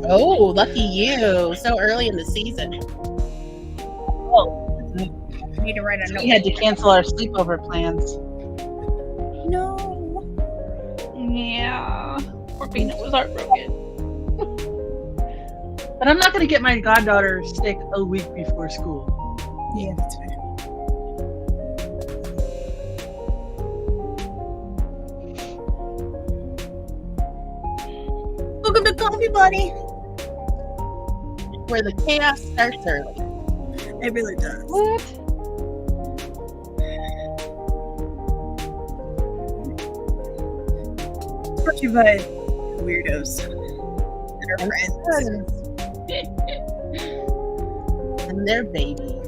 Oh, lucky you. So early in the season. Oh, I need to write a so note. we had to cancel our sleepover plans. No. Yeah. Poor Peanut was heartbroken. But I'm not going to get my goddaughter sick a week before school. Yeah, that's fair. Welcome to Coffee Buddy. Where the chaos starts early. It really does. What? Brought to you by weirdos and our friends. And their babies.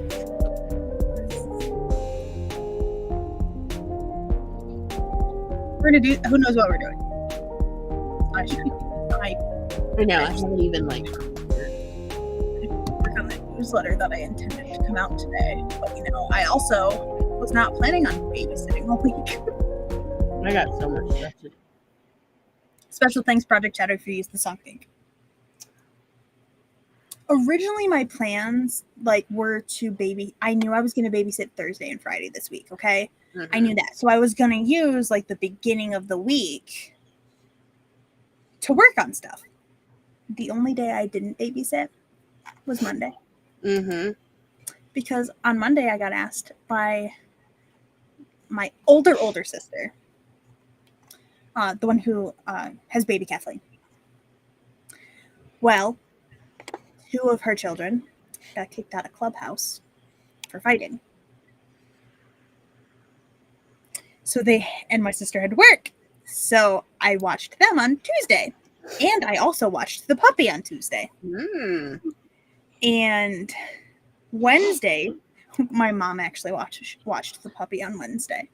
We're gonna do. Who knows what we're doing? I should. I know, I haven't even like. Work on the newsletter that I intended to come out today, but I also was not planning on babysitting all week. I got so much stuff to do. Special thanks, Project Chatty, for use the song pink. Originally, my plans were to I knew I was going to babysit Thursday and Friday this week. Okay, I knew that, so I was going to use the beginning of the week to work on stuff. The only day I didn't babysit was Monday. Mm-hmm. Because on Monday I got asked by my older sister, the one who has baby Kathleen. Well, 2 of her children got kicked out of Clubhouse for fighting. So and my sister had to work. So I watched them on Tuesday. And I also watched the puppy on Tuesday. Mm. And Wednesday, my mom actually watched the puppy on Wednesday.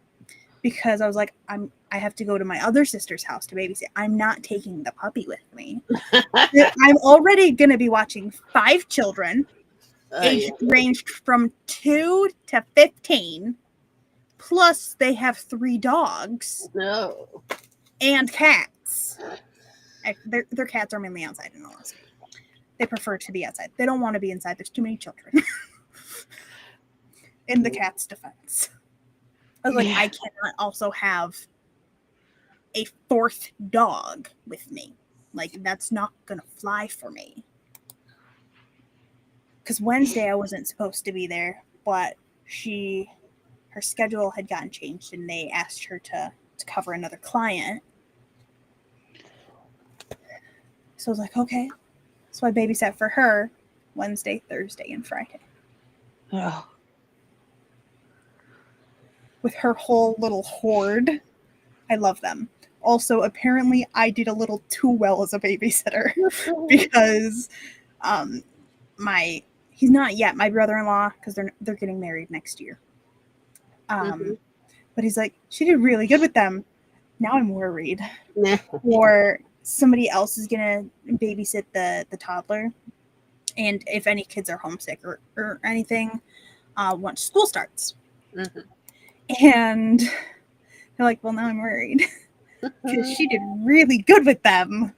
Because I was like, I have to go to my other sister's house to babysit. I'm not taking the puppy with me. I'm already going to be watching 5 children, aged ranged from 2 to 15. Plus, they have 3 dogs. No. And cats. Their cats are mainly outside in Alaska. They prefer to be outside. They don't want to be inside. There's too many children. In the cat's defense. I was like, I cannot also have a 4th dog with me. That's not going to fly for me. Because Wednesday I wasn't supposed to be there, but her schedule had gotten changed and they asked her to cover another client. So I was like, okay. So I babysat for her Wednesday, Thursday, and Friday. Oh. With her whole little horde. I love them. Also, apparently, I did a little too well as a babysitter because he's not yet my brother-in-law because they're getting married next year. But he's like, she did really good with them. Now I'm worried. Or somebody else is gonna babysit the toddler, and if any kids are homesick or anything, once school starts. Mm-hmm. And they're like, well, now I'm worried because she did really good with them.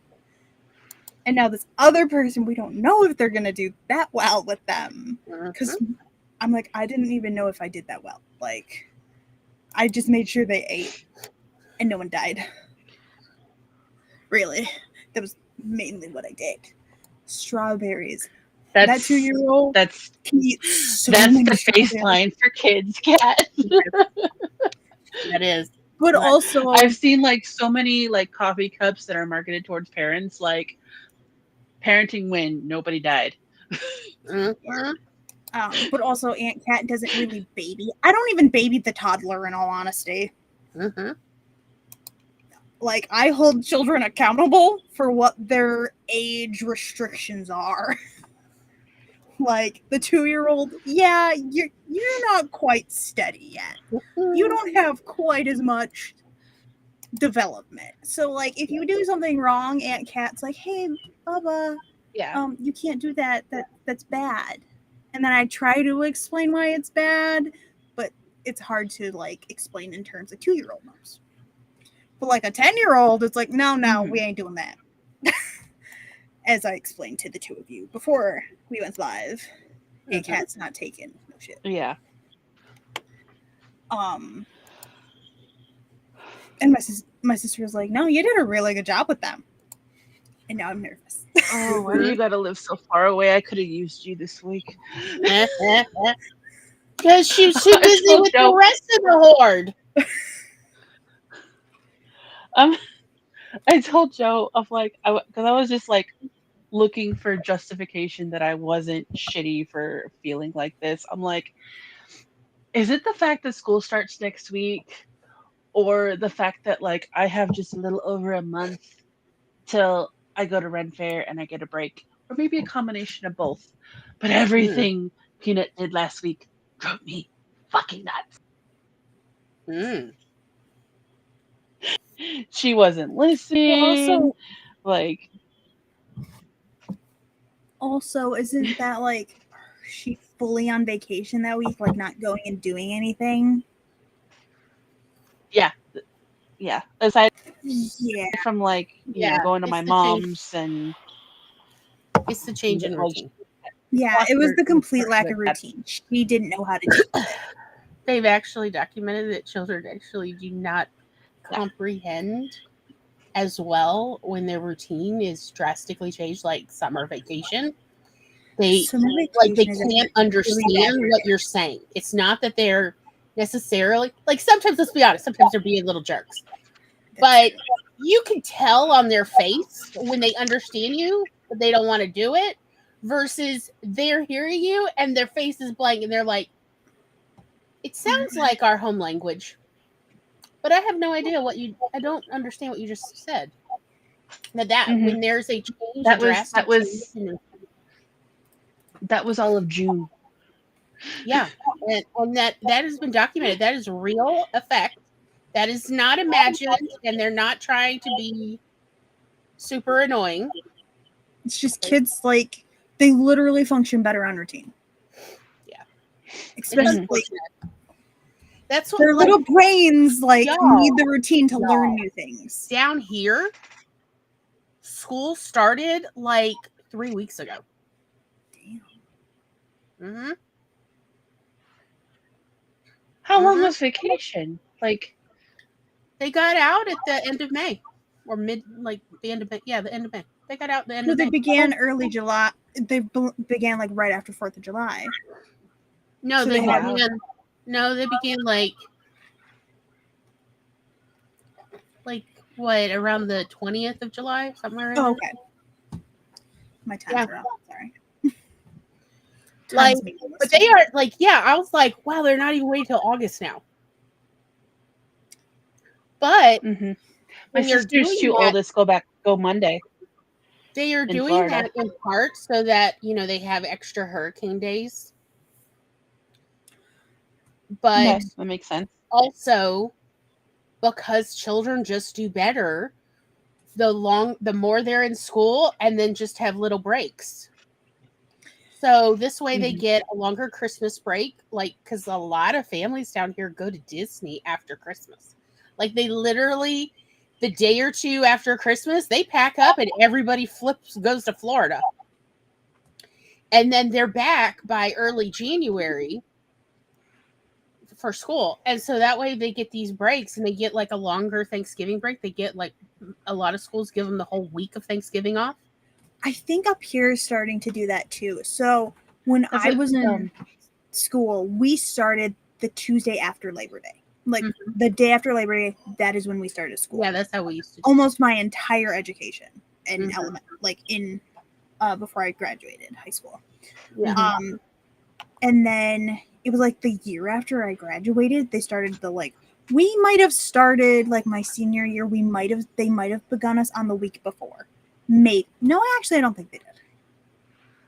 And now this other person, we don't know if they're going to do that well with them. Because I'm like, I didn't even know if I did that well. I just made sure they ate and no one died. Really. That was mainly what I did. Strawberries. That 2-year-old can eat so many the baseline for kids, Kat. That is. But also, I've seen so many coffee cups that are marketed towards parents, parenting win, nobody died. But also, Aunt Kat doesn't really baby. I don't even baby the toddler, in all honesty. Mm-hmm. I hold children accountable for what their age restrictions are. The 2-year-old, yeah, you're not quite steady yet. You don't have quite as much development. So, if you do something wrong, Aunt Kat's like, hey, Bubba, you can't do that. That's bad. And then I try to explain why it's bad, but it's hard to explain in terms a 2-year-old knows. But a 10-year-old, it's like, no, we ain't doing that. as I explained to the two of you before we went live, a Mhm. cat's not taken. No shit. Yeah. And my sister was like, "No, you did a really good job with them." And now I'm nervous. Oh, why do you gotta live so far away? I could have used you this week. Because she's too I busy told with the Joe. rest of the horde. I told Joe of like, because I was just like looking for justification that I wasn't shitty for feeling like this. I'm like, is it the fact that school starts next week, or the fact that like I have just a little over a month till I go to Ren Fair and I get a break, or maybe a combination of both? But everything Peanut did last week drove me fucking nuts. Mm. She wasn't listening. Like, Also, isn't that like she fully on vacation that week, like not going and doing anything? yeah, yeah. Aside Yeah. from like, Yeah, going to it's my the change. mom's and It's the change in routine. Yeah, it was the complete lack of routine. She didn't know how to deal with it. They've actually documented that children actually do not comprehend as well when their routine is drastically changed, like summer vacation. They Summer like they vacation is can't really understand bad. what you're saying. It's not that they're necessarily like sometimes, let's be honest, sometimes they're being little jerks. But you can tell on their face when they understand you, but they don't want to do it, versus they're hearing you and their face is blank and they're like, it sounds like our home language, but I have no idea I don't understand what you just said. That Mhm. when there's a change, that a drastic was change, that was all of June. yeah, and that has been documented. That is real effect. That is not imagined, and they're not trying to be super annoying. It's just kids, like, they literally function better on routine. Yeah. Especially, like, that's what their little brains, like, y'all, need the routine to learn new things. down here, school started like 3 weeks ago. Damn. Mm-hmm. How long was vacation? Like, they got out at the end of May, or the end of May. Yeah, the end of May. They got out the end No, of they May. began early July. They began, like, right after 4th of July. No, So they they had- began. No, they began like what, around the 20th of July, somewhere around. Oh, okay. My times are off. Sorry. Like, but they are like, yeah. I was like, wow, they're not even waiting till August now. But my when you're sister's doing two that, oldest go Monday. they are in doing Florida. that in part so that they have extra hurricane days. But Okay, that makes sense. also because children just do better the more they're in school and then just have little breaks. So this way they get a longer Christmas break, like, because a lot of families down here go to Disney after Christmas. Like, they literally, the day or two after Christmas, they pack up and everybody goes to Florida. And then they're back by early January for school. And so that way they get these breaks and they get like a longer Thanksgiving break. They get like, a lot of schools give them the whole week of Thanksgiving off. I think up here is starting to do that too. So when I was in school, we started the Tuesday after Labor Day. Like the day after Labor Day, that is when we started school. Yeah, that's how we used to do almost my entire education in before I graduated high school. Yeah. And then it was like the year after I graduated, they started we might have started like my senior year. They might have begun us on the week before. Maybe. No, actually, I don't think they did.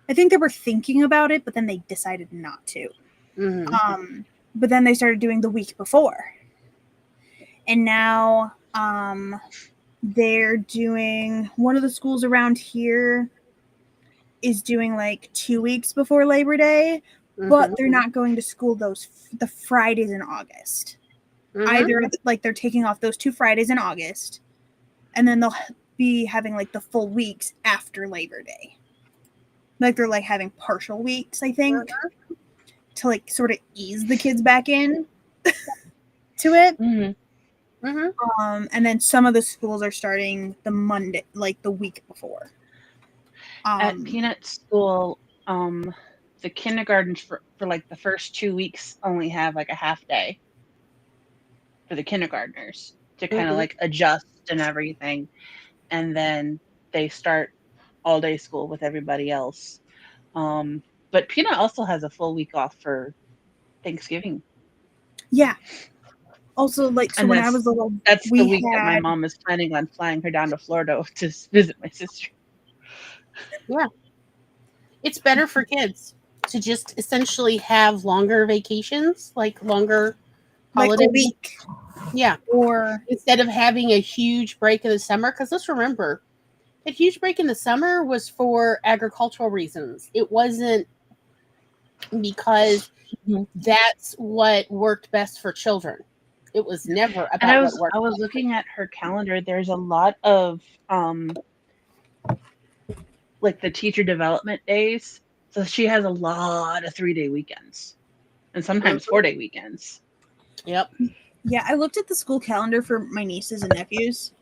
I think they were thinking about it, but then they decided not to. But then they started doing the week before. And now they're doing, one of the schools around here is doing like 2 weeks before Labor Day, but they're not going to school the Fridays in August. Either like they're taking off those 2 Fridays in August, and then be having like the full weeks after Labor Day. Like they're like having partial weeks, I think, to like sort of ease the kids back in to it. And then some of the schools are starting the Monday, like the week before. At Peanut School, the kindergartens for like the first 2 weeks only have like a half day for the kindergartners to kind of like adjust and everything. And then they start all day school with everybody else. But Peanut also has a full week off for Thanksgiving. Yeah. Also, like, so And when I was little, that's we the week that my had- mom is planning on flying her down to Florida to visit my sister. Yeah. It's better for kids to just essentially have longer vacations, like longer like holiday a week. Yeah. Or Instead of having a huge break in the summer, because let's remember, that huge break in the summer was for agricultural reasons. It wasn't because that's what worked best for children. It was never about And I what worked. was looking at her calendar. There's a lot of like the teacher development days. So she has a lot of 3-day weekends and sometimes 4-day weekends. Yep. Yeah, I looked at the school calendar for my nieces and nephews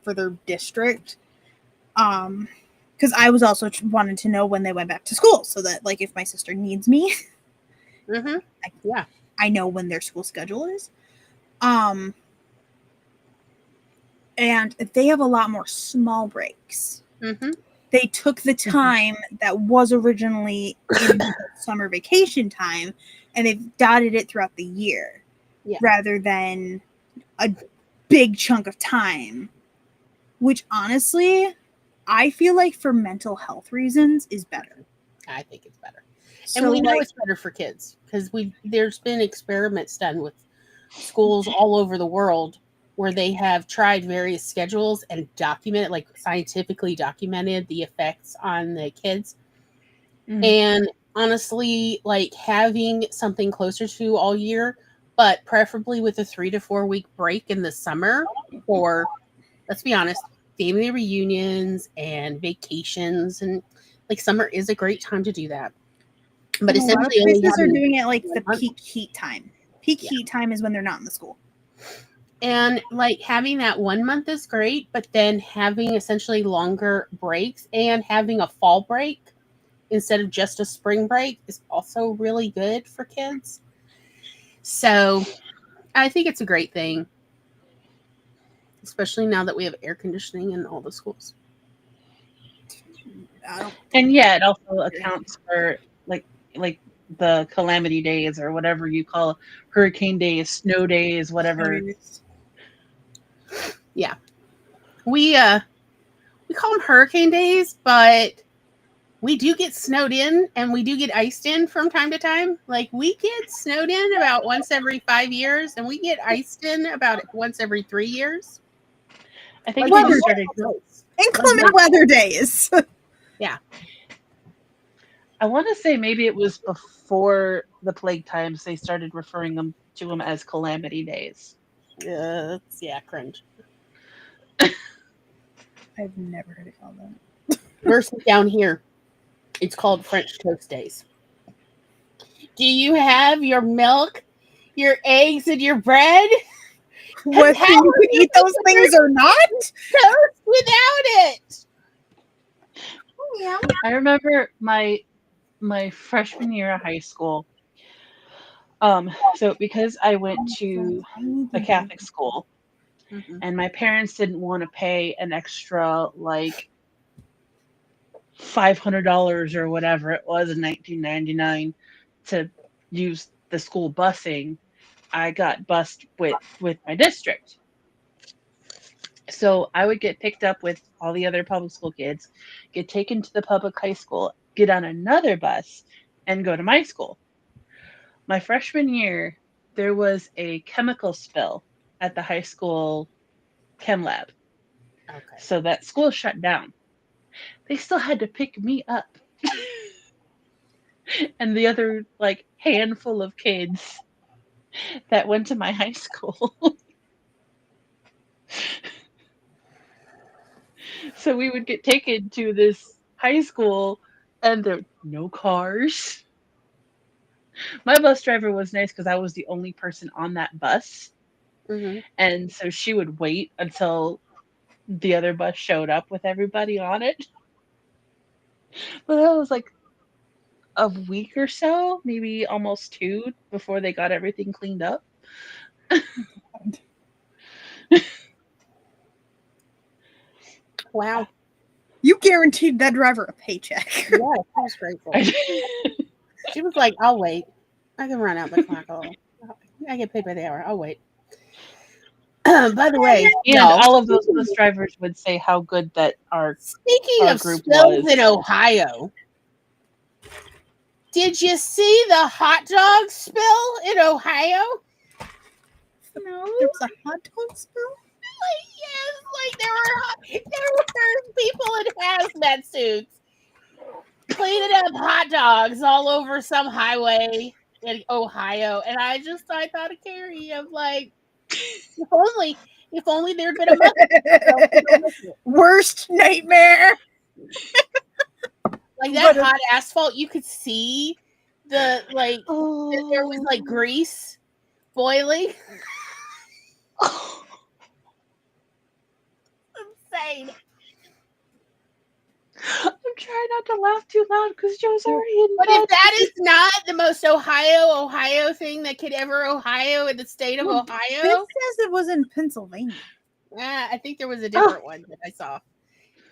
for their district. Because I was also wanting to know when they went back to school so that, like, if my sister needs me, I know when their school schedule is. And they have a lot more small breaks. They took the time that was originally in summer vacation time and they've dotted it throughout the year rather than a big chunk of time, which honestly, I feel like for mental health reasons is better. I think it's better. So, and we know like, it's better for kids because there's been experiments done with schools all over the world where they have tried various schedules and documented, like scientifically documented the effects on the kids. And honestly, like having something closer to all year, but preferably with a 3 to 4 week break in the summer for, let's be honest, family reunions and vacations. And like summer is a great time to do that. But a lot of essentially, places are doing it like the peak heat time. Peak heat time is when they're not in the school. And like having that 1 month is great, but then having essentially longer breaks and having a fall break instead of just a spring break is also really good for kids. So I think it's a great thing, especially now that we have air conditioning in all the schools. And yeah, it also accounts for like the calamity days or whatever you call hurricane days, snow days, whatever. Yeah. We call them hurricane days, but we do get snowed in and we do get iced in from time to time. Like we get snowed in about once every 5 years and we get iced in about once every 3 years. I think Weather we just started inclement weather days. Yeah. I want to say maybe it was before the plague times they started referring to them as calamity days. Yeah, cringe. I've never heard it called that. Versus down here, it's called French toast days. Do you have your milk, your eggs, and your bread? Whether you can eat those things or not? Toast without it. Yeah. I remember my freshman year of high school. So because I went to a Catholic school and my parents didn't want to pay an extra like $500 or whatever it was in 1999 to use the school busing, I got bused with my district. So I would get picked up with all the other public school kids, get taken to the public high school, get on another bus, and go to my school. My freshman year, there was a chemical spill at the high school chem lab. Okay. So that school shut down. They still had to pick me up. And the other like handful of kids that went to my high school. So we would get taken to this high school, and there no cars. My bus driver was nice because I was the only person on that bus, Hmm. and so she would wait until the other bus showed up with everybody on it. But that was like a week or so, maybe almost 2 before they got everything cleaned up. Wow. You guaranteed that driver a paycheck. Yeah, I was grateful. She was like, "I'll wait. I can run out the clock. I get paid by the hour. I'll wait." By the way, And y'all, all of those bus drivers would say how good that speaking our of group spills was. in Ohio, did you see the hot dog spill in Ohio? No. There was a hot dog spill? Yes, like there were people in hazmat suits cleaning up hot dogs all over some highway in Ohio, and I thought of Carrie of like, if only there'd been a muffin. Worst nightmare. Like that But hot asphalt, you could see the like there was like Oh. grease boiling. Insane. I'm trying not to laugh too loud because Joe's already in But bed. if that is not the most Ohio thing that could ever Ohio in the state of Well, Ohio, this says it was in Pennsylvania. I think there was a different one that I saw.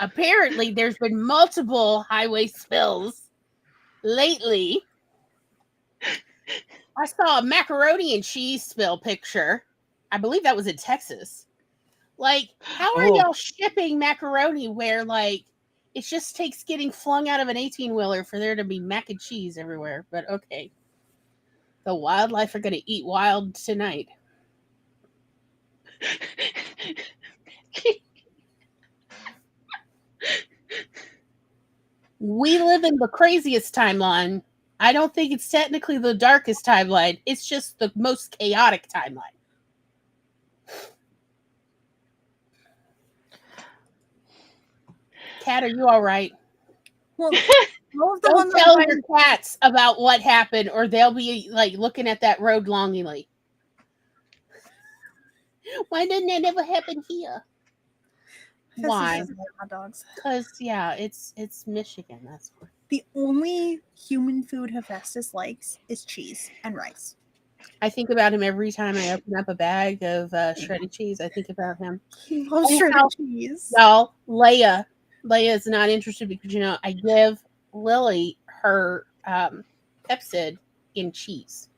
Apparently, there's been multiple highway spills lately. I saw a macaroni and cheese spill picture. I believe that was in Texas. Like, how are y'all shipping macaroni where like it just takes getting flung out of an 18-wheeler for there to be mac and cheese everywhere? But okay. The wildlife are gonna eat wild tonight. We live in the craziest timeline. I don't think it's technically the darkest timeline. It's just the most chaotic timeline. Cat, are you all right? Well, what was the Don't one tell that your cats about what happened, or they'll be like looking at that road longingly. Why didn't that ever happen here? Why? hot dogs? Because yeah, it's Michigan. That's why. The only human food Hephaestus likes is cheese and rice. I think about him every time I open up a bag of shredded cheese. I think about him. He loves And shredded how- cheese. Y'all, Leia is not interested because I give Lily her Pepsid in cheese,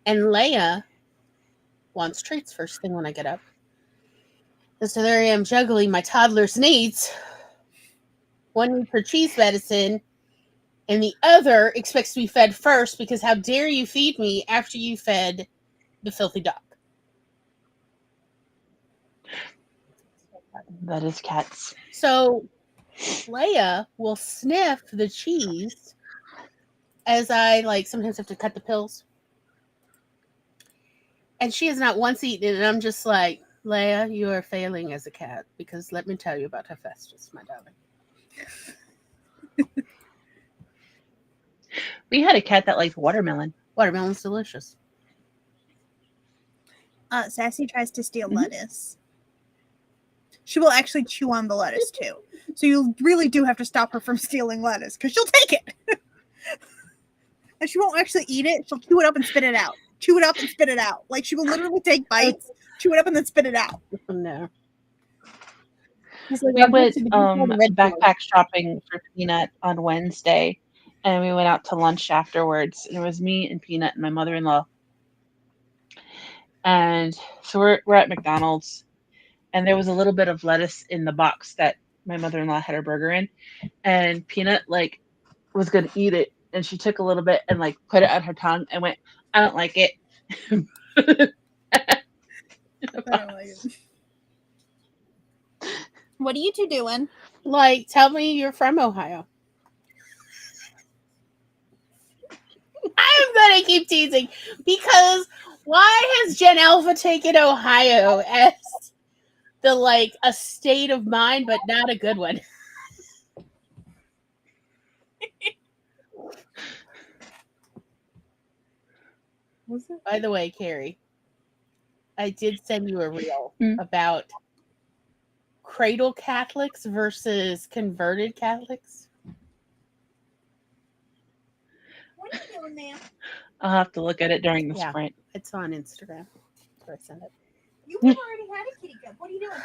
and Leia wants treats first thing when I get up. And so there I am juggling my toddler's needs. One needs her cheese medicine, and the other expects to be fed first because how dare you feed me after you fed the filthy dog? That is cats. So Leia will sniff the cheese as I like sometimes have to cut the pills. And she has not once eaten it, and I'm just like, Leia, you are failing as a cat because let me tell you about Hephaestus, my darling. We had a cat that liked watermelon. Watermelon's delicious. Sassy tries to steal lettuce. She will actually chew on the lettuce too. So you really do have to stop her from stealing lettuce because she'll take it. And she won't actually eat it. She'll chew it up and spit it out. Chew it up and spit it out. Like she will literally take bites, chew it up, and then spit it out. No. We went backpack shopping for Peanut on Wednesday, and we went out to lunch afterwards. And it was me and Peanut and my mother-in-law. And so we're at McDonald's, and there was a little bit of lettuce in the box that my mother-in-law had her burger in, and Peanut like was gonna eat it, and she took a little bit and like put it on her tongue and went, "I don't like it." What are you two doing? Like, tell me you're from Ohio. I'm gonna keep teasing because why has Gen Alpha taken Ohio as the like a state of mind, but not a good one. Was it? By the way, Carrie, I did send you a reel Mm. about cradle Catholics versus converted Catholics. What are you doing, ma'am? I'll have to look at it during the Yeah. sprint. It's on Instagram. Where I sent it. You have already had a kitty cup. What are you doing?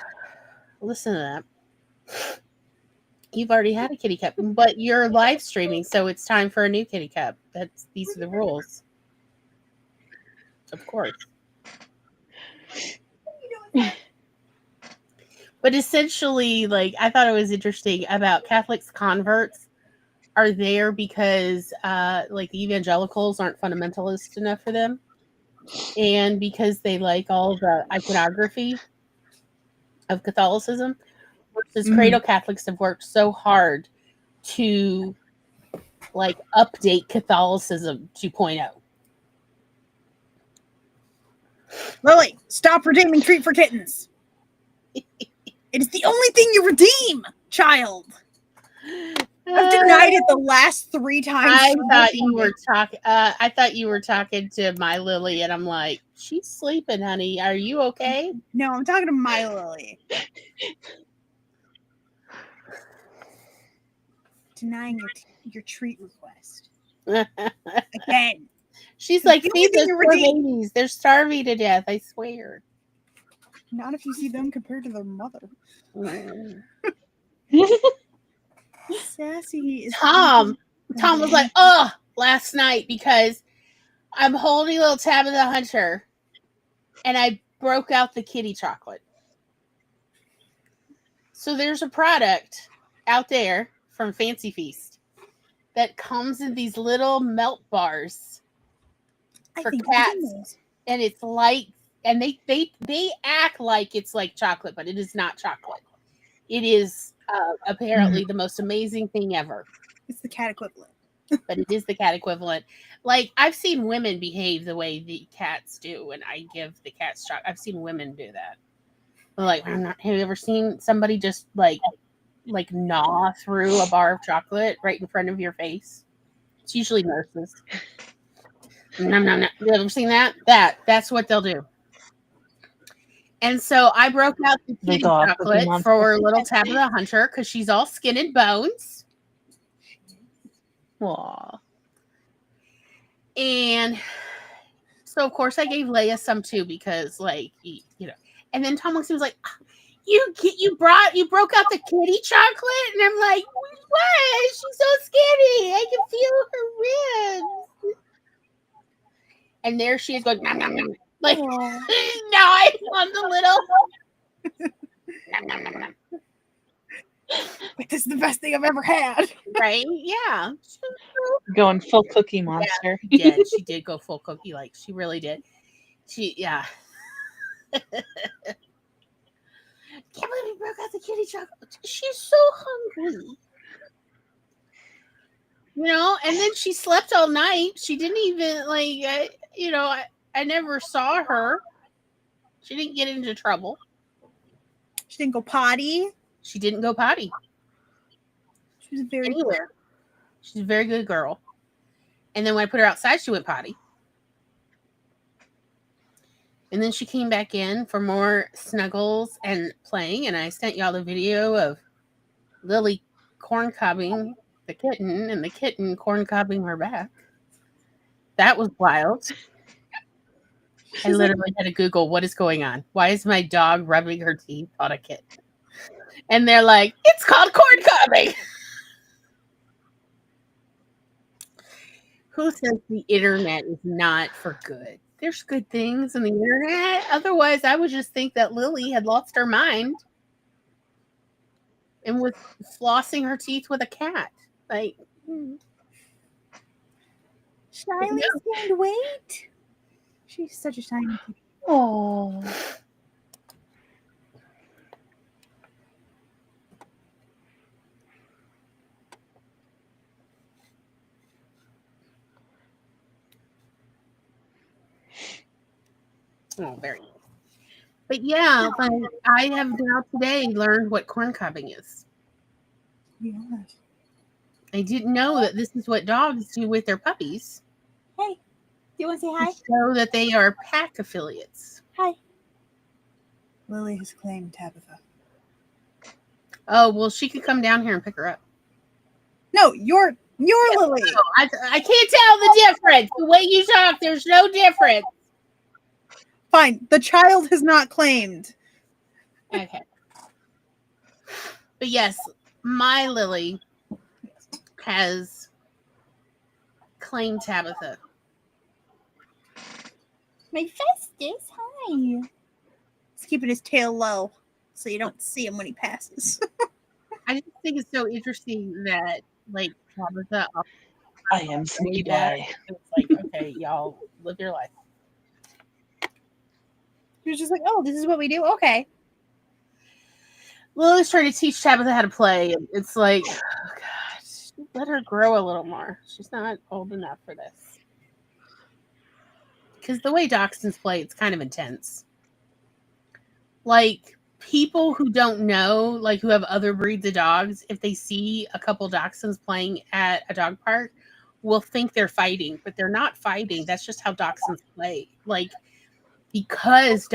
Listen to that. You've already had a kitty cup, but you're live streaming, so it's time for a new kitty cup. These are the rules. Of course. What are you doing, sir? But essentially, like, I thought it was interesting about Catholics converts are there because like the evangelicals aren't fundamentalist enough for them, and because they like all the iconography of Catholicism, versus cradle Catholics have worked so hard to like update Catholicism 2.0. Lily, stop redeeming treat for kittens. It is the only thing you redeem, child. I've denied it the last 3 times. I thought you were talking. I thought you were talking to my Lily, and I'm like, she's sleeping, honey. Are you okay? No, I'm talking to my Lily. Denying your treat request again. She's The like, only feed thing those you poor redeem. babies. They're starving to death. I swear. Not if you see them compared to their mother. Sassy is Tom was like, oh, last night because I'm holding little Tabitha the Hunter, and I broke out the kitty chocolate. So there's a product out there from Fancy Feast that comes in these little melt bars for cats, and it's like, and they act like it's like chocolate, but it is not chocolate. It is apparently the most amazing thing ever. It's the cat equivalent. But it is the cat equivalent. Like, I've seen women behave the way the cats do when I give the cats chocolate. I've seen women do that. Like, have you ever seen somebody just like gnaw through a bar of chocolate right in front of your face? It's usually nurses. Nom, nom, nom. You ever seen that? That's what they'll do. And so I broke out the kitty chocolate for little Tabitha Hunter because she's all skin and bones. Aww. And so of course I gave Leia some too because, like, you know. And then Tom was like, you broke out the kitty chocolate, and I'm like, what? She's so skinny. I can feel her ribs. And there she is going, nom, nom, nom. Like, now I want the little. Nom, nom, nom, nom. Like, this is the best thing I've ever had. Right? Yeah. Going full Cookie Monster. Yeah, she did go full cookie. Like, she really did. Yeah. Can't believe he broke out the kitty chocolate. She's so hungry. You know, and then she slept all night. She didn't even, like, I never saw her. She didn't get into trouble. She didn't go potty. She didn't go potty. She was very anywhere. She's a very good girl. And then when I put her outside, she went potty. And then she came back in for more snuggles and playing. And I sent y'all the video of Lily corncobbing the kitten and the kitten corncobbing her back. That was wild. I literally had to Google what is going on. Why is my dog rubbing her teeth on a kitten? And they're like, it's called corncobbing. Who says the internet is not for good? There's good things in the internet. Otherwise, I would just think that Lily had lost her mind and was flossing her teeth with a cat. Like, Shyly gained weight. She's such a tiny kitty. Oh. Oh, very nice. But yeah, like I have now today learned what corn cobbing is. Yes. I didn't know that this is what dogs do with their puppies Hey, do you want to say to hi? show that they are pack affiliates. Hi. Lily has claimed Tabitha. Oh, well, she could come down here and pick her up. No, you're Lily. I can't tell the difference. The way you talk, there's no difference. Fine. The child has not claimed. Okay. But yes, my Lily has claimed Tabitha. My Festus, hi. He's keeping his tail low so you don't see him when he passes. I just think it's so interesting that, like, Tabitha, I am Sneaky Pie. it's like, okay, y'all live your life. He was just like, oh, this is what we do? Okay. Lily's trying to teach Tabitha how to play, and it's like, oh gosh, let her grow a little more. She's not old enough for this. Because the way dachshunds play, it's kind of intense. Like, people who don't know, like who have other breeds of dogs, if they see a couple dachshunds playing at a dog park, will think they're fighting, but they're not fighting. That's just how dachshunds play. Like, because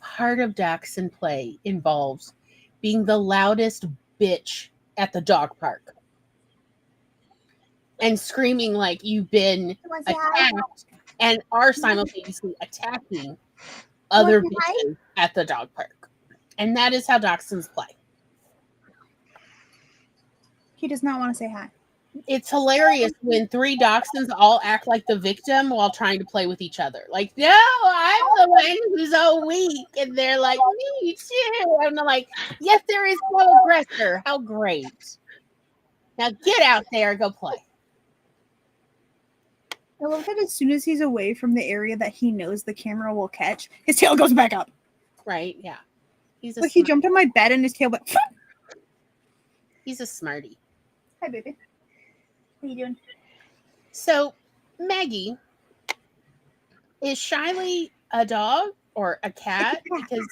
part of dachshund play involves being the loudest bitch at the dog park and screaming like you've been attacked and are simultaneously attacking other bitches at the dog park. And that is how dachshunds play. He does not want to say hi. It's hilarious when 3 dachshunds all act like the victim while trying to play with each other. Like, no, I'm the one who's all weak. And they're like, me too. And I'm like, yes, there is no aggressor. How great. Now get out there and go play. I love that as soon as he's away from the area that he knows the camera will catch, his tail goes back up. Right, yeah. He's Like he jumped on my bed and his tail went. He's a smarty. Hi, baby. How you doing? So, Maggie, is Shiley a dog or a cat? Because,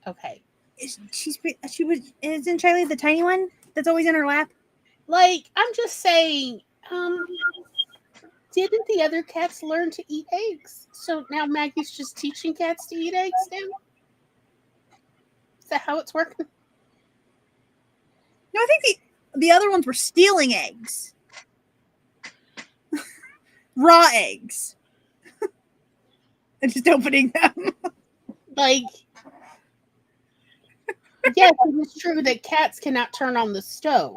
okay. Isn't Shiley the tiny one that's always in her lap? Like, I'm just saying, didn't the other cats learn to eat eggs? So now Maggie's just teaching cats to eat eggs now? Is that how it's working? No, I think the other ones were stealing eggs. Raw eggs. And just opening them. Like, yes, it is true that cats cannot turn on the stove.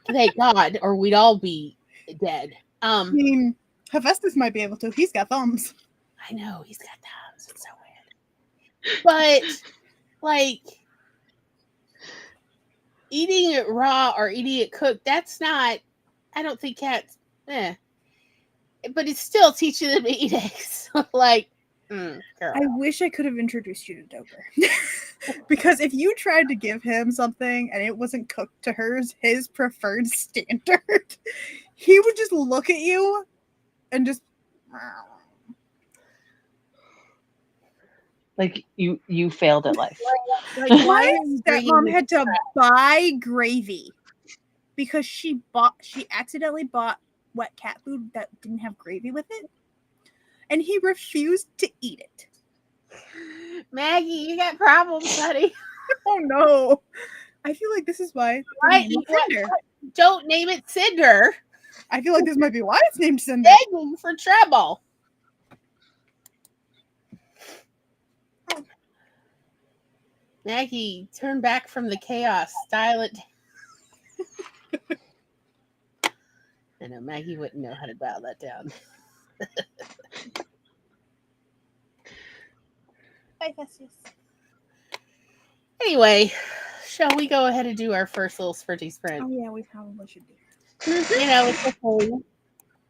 Thank God, or we'd all be dead. I mean, Hephaestus might be able to. He's got thumbs. I know, he's got thumbs. It's so weird. But, like, eating it raw or eating it cooked, that's not, I don't think cats, but it's still teaching them to eat eggs. Like, girl. I wish I could have introduced you to Doper. Because if you tried to give him something and it wasn't cooked to his preferred standard, he would just look at you and just. Like you failed at life. Like, My are you bringing stepmom me had to crap? buy gravy because she accidentally bought wet cat food that didn't have gravy with it, and he refused to eat it. Maggie, you got problems, buddy. Oh no! I feel like this is why. Right? Cinder. Don't name it Cinder. I feel like this might be why it's named Cinder. Begging for trouble. Maggie, turn back from the chaos. Style it. I know Maggie wouldn't know how to dial that down. Bye, Festus. Anyway, shall we go ahead and do our first little sprinty Oh sprint? yeah, we probably should do. You know, it's a thing.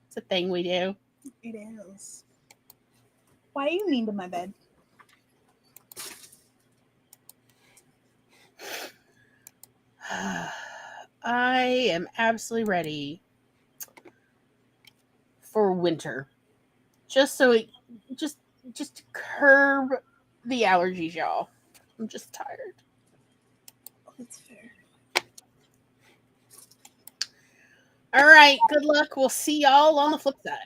It's a thing we do. It is. Why are you mean to my bed? I am absolutely ready for winter. Just just to curb the allergies, y'all. I'm just tired. That's fair. All right, good luck. We'll see y'all on the flip side.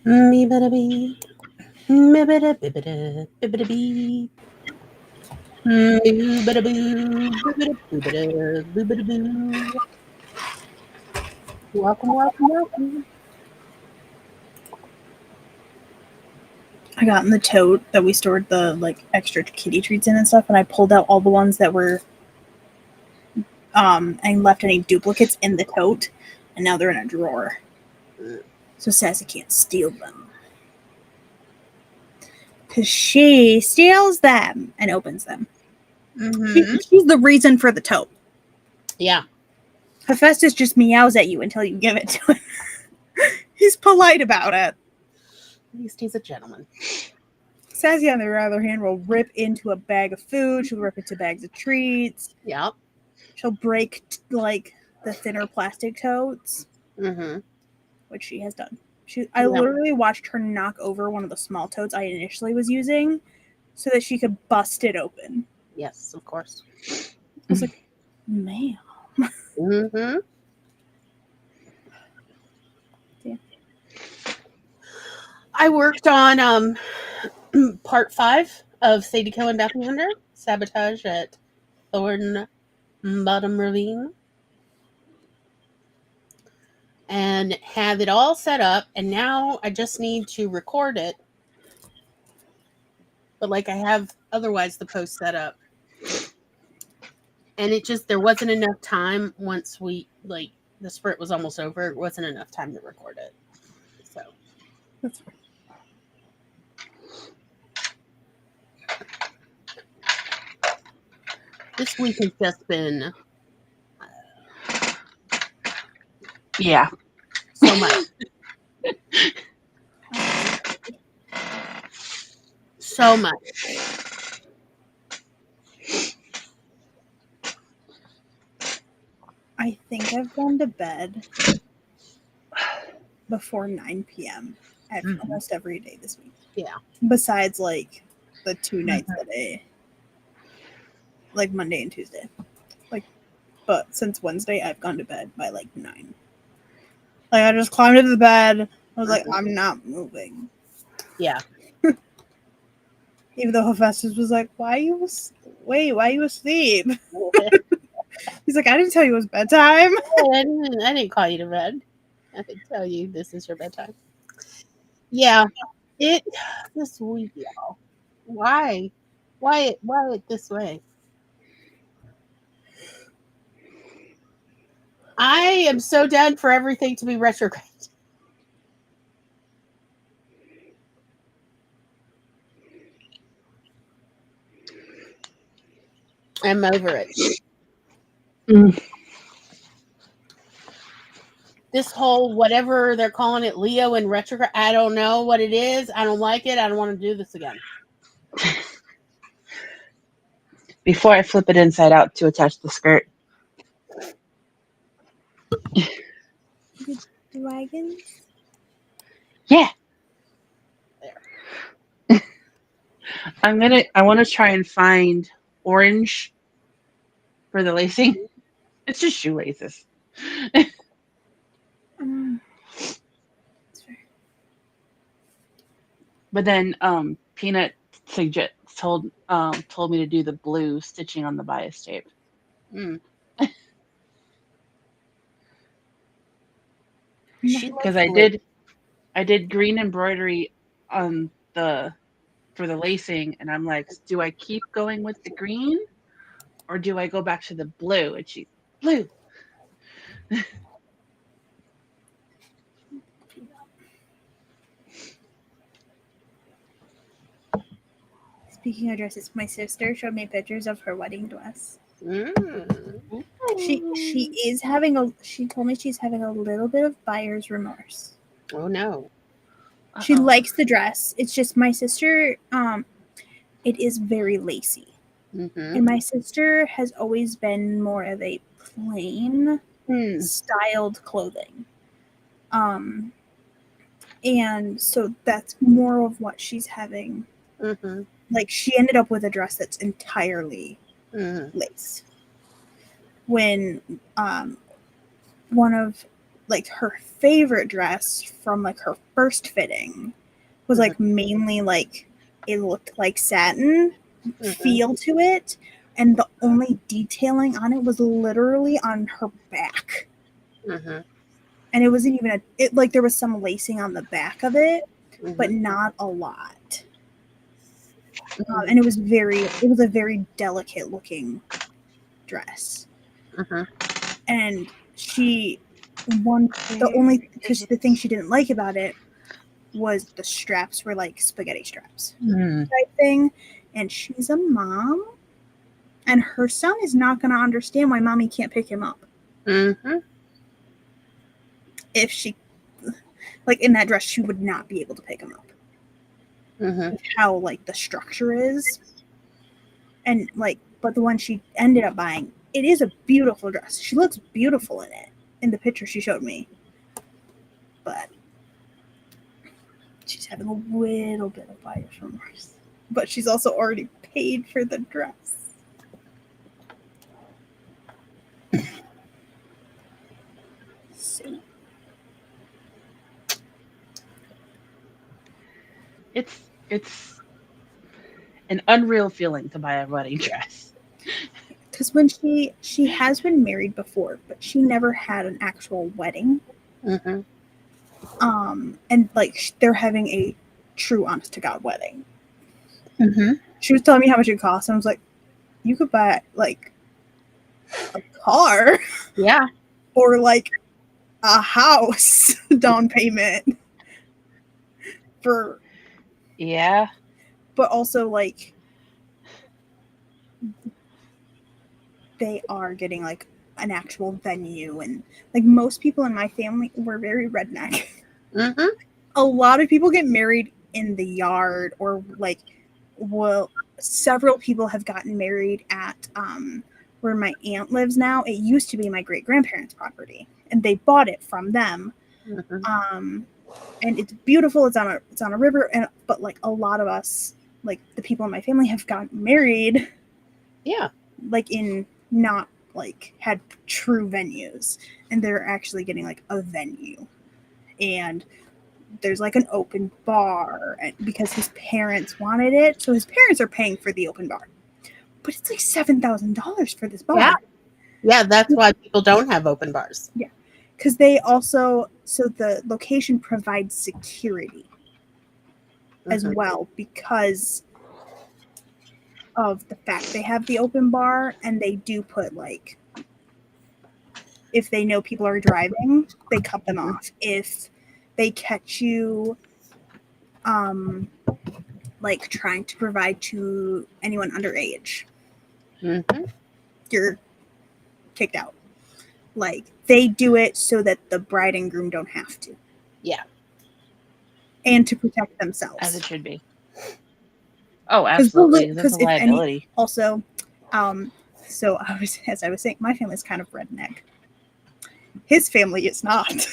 Me better be. Me better bibbida bibbida bee. Boo bada boo. Bibbida boobida boobida boo. Welcome, welcome, welcome. I got in the tote that we stored the like extra kitty treats in and stuff, and I pulled out all the ones that were and left any duplicates in the tote, and now they're in a drawer. So Sassy can't steal them. Because she steals them and opens them. Mm-hmm. She's the reason for the tote. Yeah. Hephaestus just meows at you until you give it to him. He's polite about it. At least he's a gentleman. Sassy, on the other hand, will rip into a bag of food. She'll rip into bags of treats. Yep. She'll break like the thinner plastic totes, Mm-hmm. which she has done. I literally watched her knock over one of the small totes I initially was using so that she could bust it open. Yes, of course. I was like, man. Mm-hmm. Yeah. I worked on part 5 of Sadie Coe and Bounty Hunter, Sabotage at Thorn Bottom Ravine. And have it all set up, and now I just need to record it. But like I have otherwise the post set up. And there wasn't enough time once we like the sprint was almost over, it wasn't enough time to record it. So That's fine. This week has just been Yeah. so much. So much. I think I've gone to bed before 9 p.m. Almost every day this week. Yeah. Besides, like, the 2 nights that like Monday and Tuesday. But since Wednesday, I've gone to bed by, like, 9. Like, I just climbed into the bed. I was like, I'm not moving. Yeah. Even though Hephaestus was like, why are you asleep? He's like, I didn't tell you it was bedtime. I didn't call you to bed. I didn't tell you this is your bedtime. Yeah. This week, y'all. Why it this way? I am so done for everything to be retrograde. I'm over it. This whole whatever they're calling it, Leo and retrograde, I don't know what it is. I don't like it. I don't want to do this again. Before I flip it inside out to attach the skirt. Dragons? Yeah. There. I want to try and find orange for the lacing. It's just shoelaces. But then Peanut told me to do the blue stitching on the bias tape. Because I did green embroidery on for the lacing, and I'm like, do I keep going with the green or do I go back to the blue? And she's blue. Speaking of dresses, my sister showed me pictures of her wedding dress. She told me she's having a little bit of buyer's remorse. Oh no. She likes the dress. It's just my sister, it is very lacy. And my sister has always been more of a plain styled clothing. And so that's more of what she's having. Like, she ended up with a dress that's entirely lace. when one of like her favorite dress from like her first fitting was like mainly like it looked like satin feel to it, and the only detailing on it was literally on her back. And it wasn't even like there was some lacing on the back of it, but not a lot. And it was a very delicate looking dress. And the thing she didn't like about it was the straps were like spaghetti straps type thing. And she's a mom, and her son is not going to understand why mommy can't pick him up. If she, like in that dress, she would not be able to pick him up. With how like the structure is, and like, but the one she ended up buying, it is a beautiful dress. She looks beautiful in it in the picture she showed me, but she's having a little bit of buyer's remorse. But she's also already paid for the dress. So. It's an unreal feeling to buy a wedding dress. Because when she has been married before, but she never had an actual wedding. And like they're having a true honest to God wedding. She was telling me how much it cost, and I was like, you could buy like a car, or like a house down payment for, but also like they are getting like an actual venue, and like most people in my family were very redneck. A lot of people get married in the yard, or like, well, several people have gotten married at where my aunt lives now. It used to be my great grandparents' property, and they bought it from them. And it's beautiful. It's on a river, but like a lot of us, like the people in my family, have gotten married. Like in not like had true venues, and they're actually getting like a venue, and there's like an open bar, and because his parents wanted it, so his parents are paying for the open bar, but it's like $7,000 for this bar. That's why people don't have open bars. Because they also, so the location provides security as well, because of the fact they have the open bar, and they do put like, if they know people are driving, they cut them off. If they catch you like trying to provide to anyone underage, you're kicked out. Like they do it so that the bride and groom don't have to. And to protect themselves, as it should be. Oh, absolutely. That's a liability. Also, so as I was saying, my family's kind of redneck. His family is not.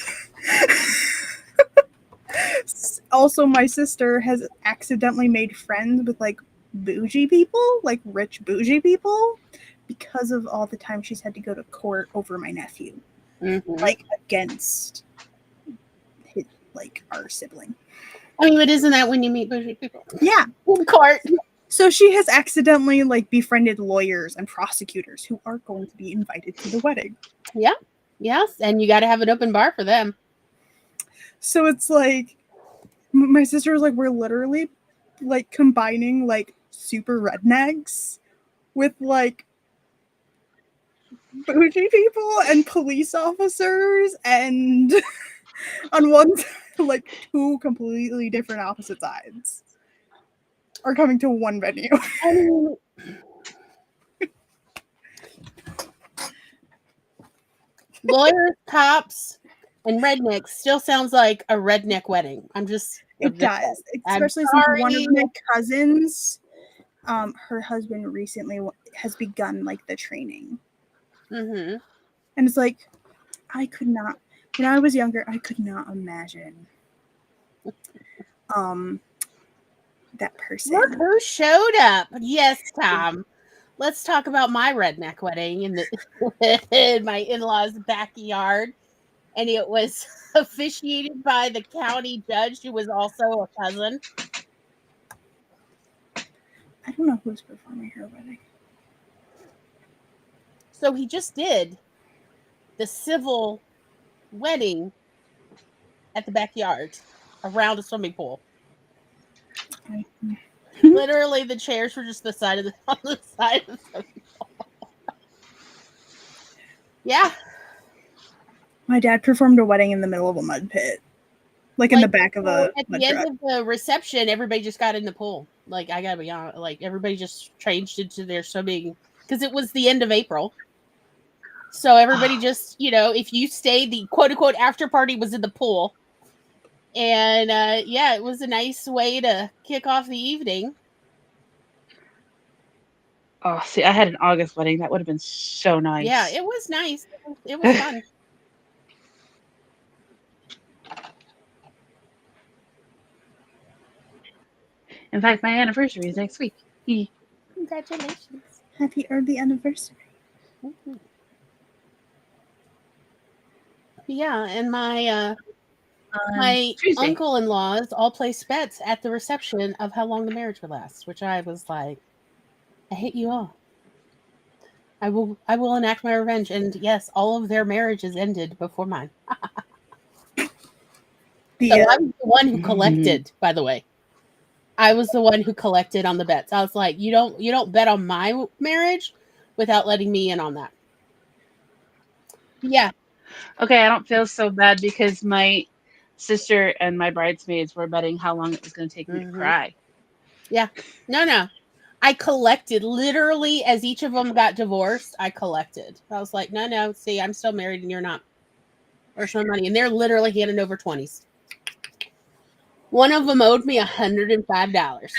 Also, my sister has accidentally made friends with like bougie people, like rich bougie people, because of all the time she's had to go to court over my nephew, like against his, like our sibling. I mean, but isn't that when you meet bougie people? Yeah, in court. So she has accidentally like befriended lawyers and prosecutors who are going to be invited to the wedding. Yes, and you got to have an open bar for them. So it's like, my sister was like, we're literally like combining like super rednecks with like bougie people and police officers, and on one like two completely different opposite sides are coming to one venue. I mean, lawyers, cops, and rednecks still sounds like a redneck wedding. It does, especially since one of my cousins, her husband recently has begun like the training. And it's like, I could not, when I was younger, I could not imagine that person. Look who showed up. Yes, Tom. let's talk about my redneck wedding in my in-laws' backyard. And it was officiated by the county judge, who was also a cousin. I don't know who's performing her wedding. So he just did the civil wedding at the backyard around a swimming pool. Literally, the chairs were just the side of on the side of the swimming pool. Yeah. My dad performed a wedding in the middle of a mud pit. Like in the back of a at mud the truck. end of the reception, everybody just got in the pool. Like, I gotta be honest, like everybody just changed into their swimming because it was the end of April. So everybody just, if you stayed, the quote unquote after party was in the pool. And yeah, it was a nice way to kick off the evening. Oh, see, I had an August wedding. That would have been so nice. Yeah, it was nice. It was fun. In fact, my anniversary is next week. Congratulations. Happy early anniversary. Mm-hmm. Yeah, and my uncle-in-laws all placed bets at the reception of how long the marriage would last, which I was like, I hate you all. I will enact my revenge, and yes, all of their marriages ended before mine. So I was the one who collected, by the way. I was the one who collected on the bets. I was like, you don't bet on my marriage without letting me in on that. Yeah. Okay, I don't feel so bad because my sister and my bridesmaids were betting how long it was going to take me to cry. Yeah. No. I collected literally as each of them got divorced. I collected. I was like, no. See, I'm still married and you're not. Where's my money? And they're literally handing over 20s. One of them owed me $105.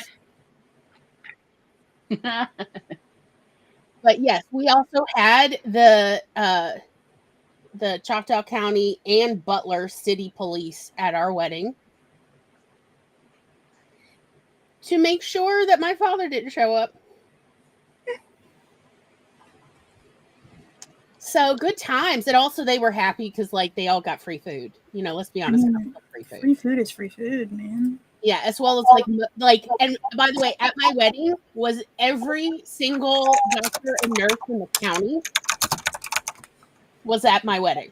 But yes, we also had the Choctaw County and Butler City Police at our wedding to make sure that my father didn't show up. So good times. And also they were happy because they all got free food. Let's be honest. Free food. Free food is free food, man. Yeah, as well as and by the way, at my wedding was every single doctor and nurse in the county was at my wedding.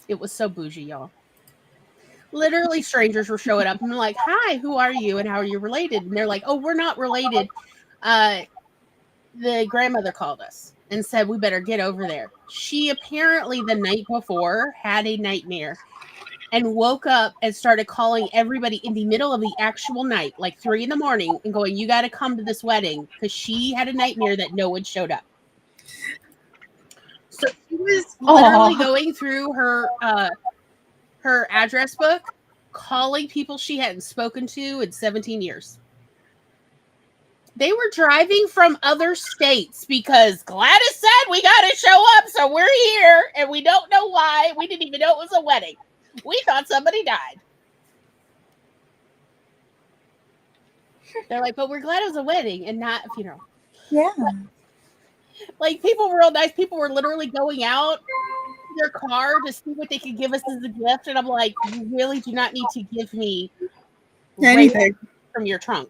It was so bougie, y'all. Literally strangers were showing up and I'm like, hi, who are you and how are you related? And they're like, oh, we're not related. The grandmother called us and said we better get over there. She apparently the night before had a nightmare and woke up and started calling everybody in the middle of the actual night, like 3 a.m, and going, you got to come to this wedding because she had a nightmare that no one showed up. So she was literally going through her address book, calling people she hadn't spoken to in 17 years. They were driving from other states because Gladys said we got to show up, so we're here, and we don't know why. We didn't even know it was a wedding. We thought somebody died. They're like, but we're glad it was a wedding and not a funeral. Yeah. But, people were real nice. People were literally going out to their car to see what they could give us as a gift, and I'm like, you really do not need to give me anything from your trunk.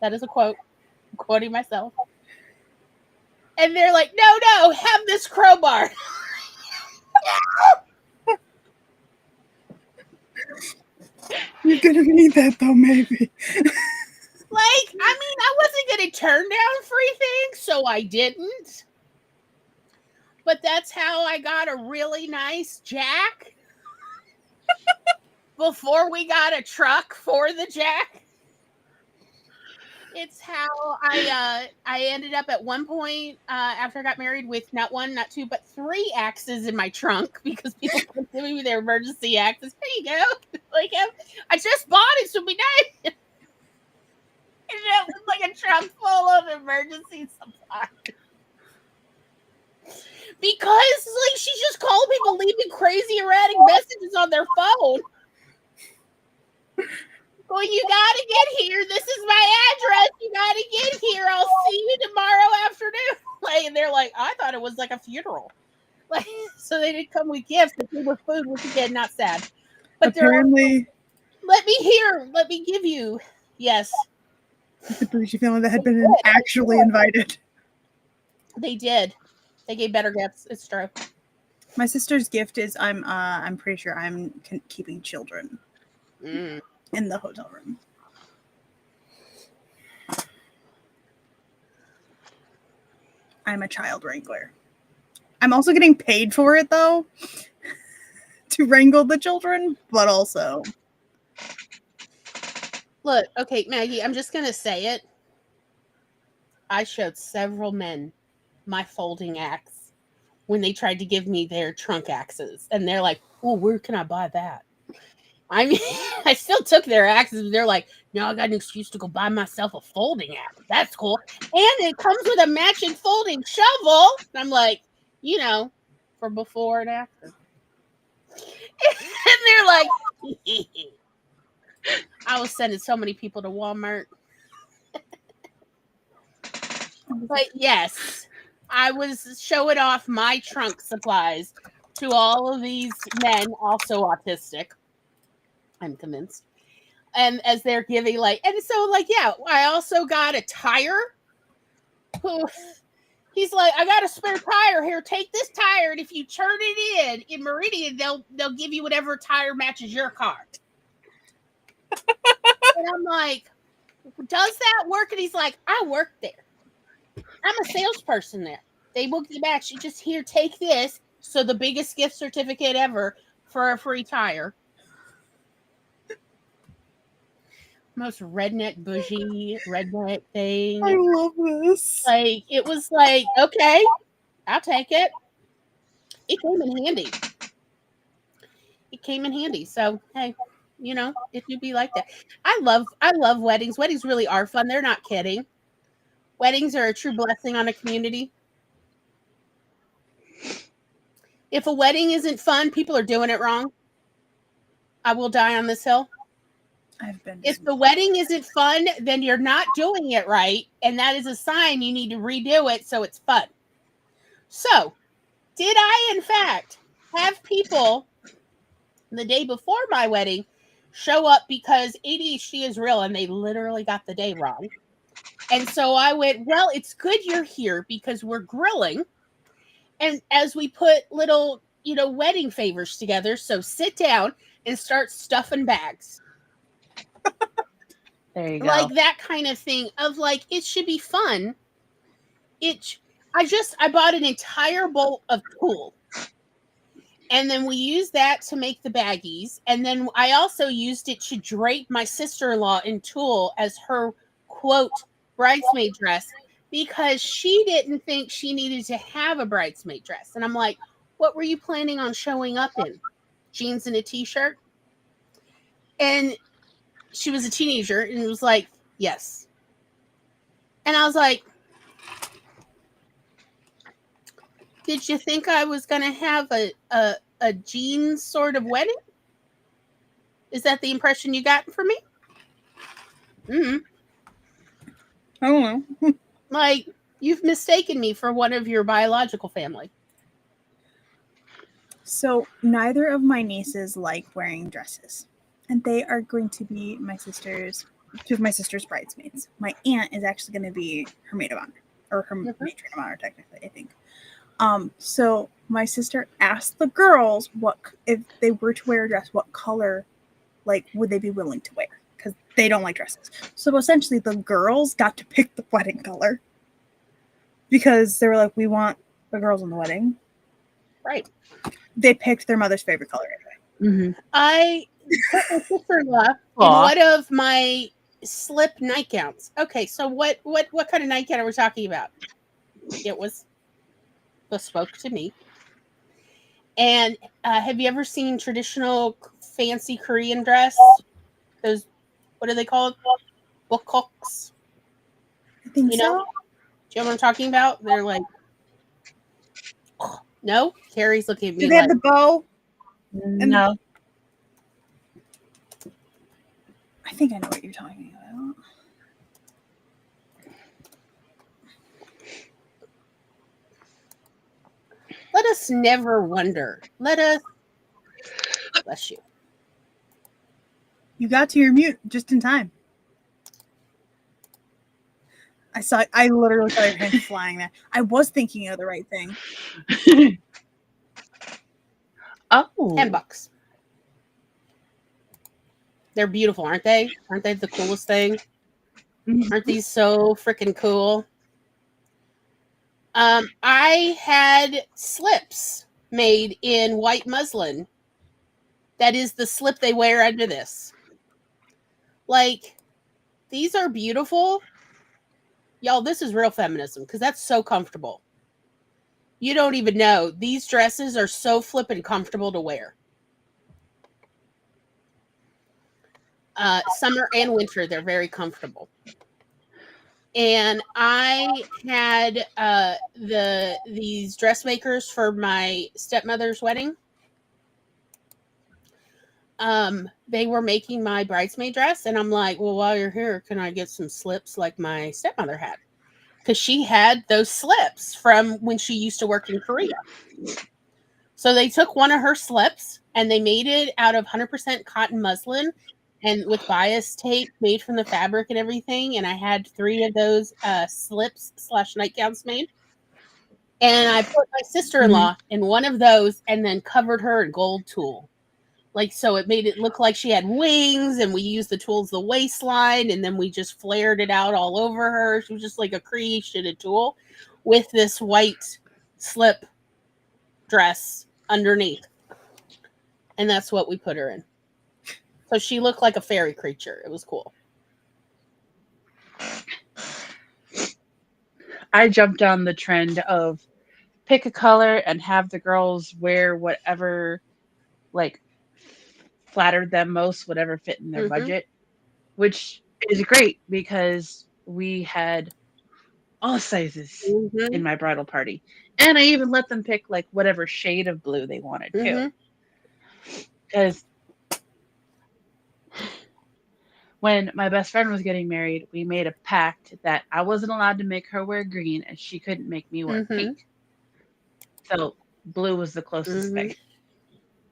That is a quote. I'm quoting myself. And they're like, no, have this crowbar. You're going to need that, though, maybe. I wasn't going to turn down free things, so I didn't. But that's how I got a really nice jack before we got a truck for the jack. It's how I ended up at one point after I got married with not 1, not 2, but 3 axes in my trunk because people kept giving me their emergency axes. There you go. I just bought it, so be nice. And it was like a trunk full of emergency supplies. Because she's just calling people leaving crazy erratic messages on their phone. Well, you gotta get here. This is my address. You gotta get here. I'll see you tomorrow afternoon. Like, and they're like, I thought it was like a funeral. Like, so they didn't come with gifts. They came with food, which again, not sad. But Apparently, let me hear. Let me give you. Yes, the Belushi family that had been actually invited. they did. They gave better gifts. It's true. My sister's gift is I'm pretty sure I'm keeping children in the hotel room. I'm a child wrangler. I'm also getting paid for it though, to wrangle the children, but also. Look, okay, Maggie, I'm just gonna say it. I showed several men my folding axe when they tried to give me their trunk axes, and they're like, "Oh, where can I buy that?" I mean, I still took their axes, but they're like, "No, I got an excuse to go buy myself a folding axe. That's cool, and it comes with a matching folding shovel." And I'm like, you know, for before and after, and they're like, I was sending so many people to Walmart. But yes, I was showing off my trunk supplies to all of these men, also autistic. I'm convinced. And as they're giving, like, and so, like, yeah, I also got a tire. Who he's like, I got a spare tire here. Take this tire, and if you turn it in Meridian, they'll give you whatever tire matches your car. And I'm like, does that work? And he's like, I work there. I'm a salesperson there. They book the match. You just here, take this. So the biggest gift certificate ever for a free tire. Most redneck bougie redneck thing. I love this. Like, it was like, okay, I'll take it. It came in handy. It came in handy. So hey, you know, it could be like that. I love weddings. Weddings really are fun. They're not kidding. Weddings are a true blessing on a community. If a wedding isn't fun, people are doing it wrong. I will die on this hill. I've been. If the wedding isn't fun, then you're not doing it right. And that is a sign you need to redo it so it's fun. So, did I, in fact, have people the day before my wedding show up because ADHD is real and they literally got the day wrong? And so I went, well, it's good you're here because we're grilling. And as we put little, wedding favors together, so sit down and start stuffing bags. There you go. Like that kind of thing of like, it should be fun. I bought an entire bolt of tulle. And then we used that to make the baggies. And then I also used it to drape my sister-in-law in tulle as her, quote, bridesmaid dress, because she didn't think she needed to have a bridesmaid dress. And I'm like, what were you planning on showing up in? Jeans and a t-shirt? And she was a teenager and was like, yes. And I was like, did you think I was going to have a jeans sort of wedding? Is that the impression you got from me? Mm-hmm. I don't know. Like, you've mistaken me for one of your biological family. So neither of my nieces like wearing dresses, and they are going to be two of my sister's bridesmaids. My aunt is actually going to be her maid of honor, or her matron of honor, technically, I think. So my sister asked the girls if they were to wear a dress, what color, would they be willing to wear? Because they don't like dresses. So essentially, the girls got to pick the wedding color because they were like, we want the girls in the wedding. Right. They picked their mother's favorite color anyway. Mm-hmm. I put my sister-in-law in one of my slip nightgowns. Okay, so what kind of nightgown are we talking about? It was bespoke to me. And have you ever seen traditional fancy Korean dress? Those, what are they called? Bukkwoks. I think so. Do you know what I'm talking about? They're like, oh, no? Carrie's looking at me. Do they have the bow? No. I think I know what you're talking about. Let us never wonder. Let us. Bless you. You got to your mute just in time. I literally saw your hand flying there. I was thinking of the right thing. Oh. $10. They're beautiful, aren't they? Aren't they the coolest thing? Aren't these so freaking cool? I had slips made in white muslin. That is the slip they wear under this. Like, these are beautiful. Y'all, this is real feminism because that's so comfortable. You don't even know. These dresses are so flippin' comfortable to wear. Summer and winter, they're very comfortable. And I had these dressmakers for my stepmother's wedding. They were making my bridesmaid dress, and I'm like, well, while you're here, can I get some slips like my stepmother had? Because she had those slips from when she used to work in Korea. So they took one of her slips and they made it out of 100% cotton muslin and with bias tape made from the fabric and everything. And I had 3 of those slips / nightgowns made. And I put my sister-in-law in one of those and then covered her in gold tulle. Like, so it made it look like she had wings, and we used the tulle as the waistline, and then we just flared it out all over her. She was just like a created tulle with this white slip dress underneath. And that's what we put her in. So she looked like a fairy creature. It was cool. I jumped on the trend of pick a color and have the girls wear whatever like flattered them most, whatever fit in their budget, which is great because we had all sizes in my bridal party. And I even let them pick like whatever shade of blue they wanted too. Because when my best friend was getting married, we made a pact that I wasn't allowed to make her wear green and she couldn't make me wear pink. So blue was the closest thing.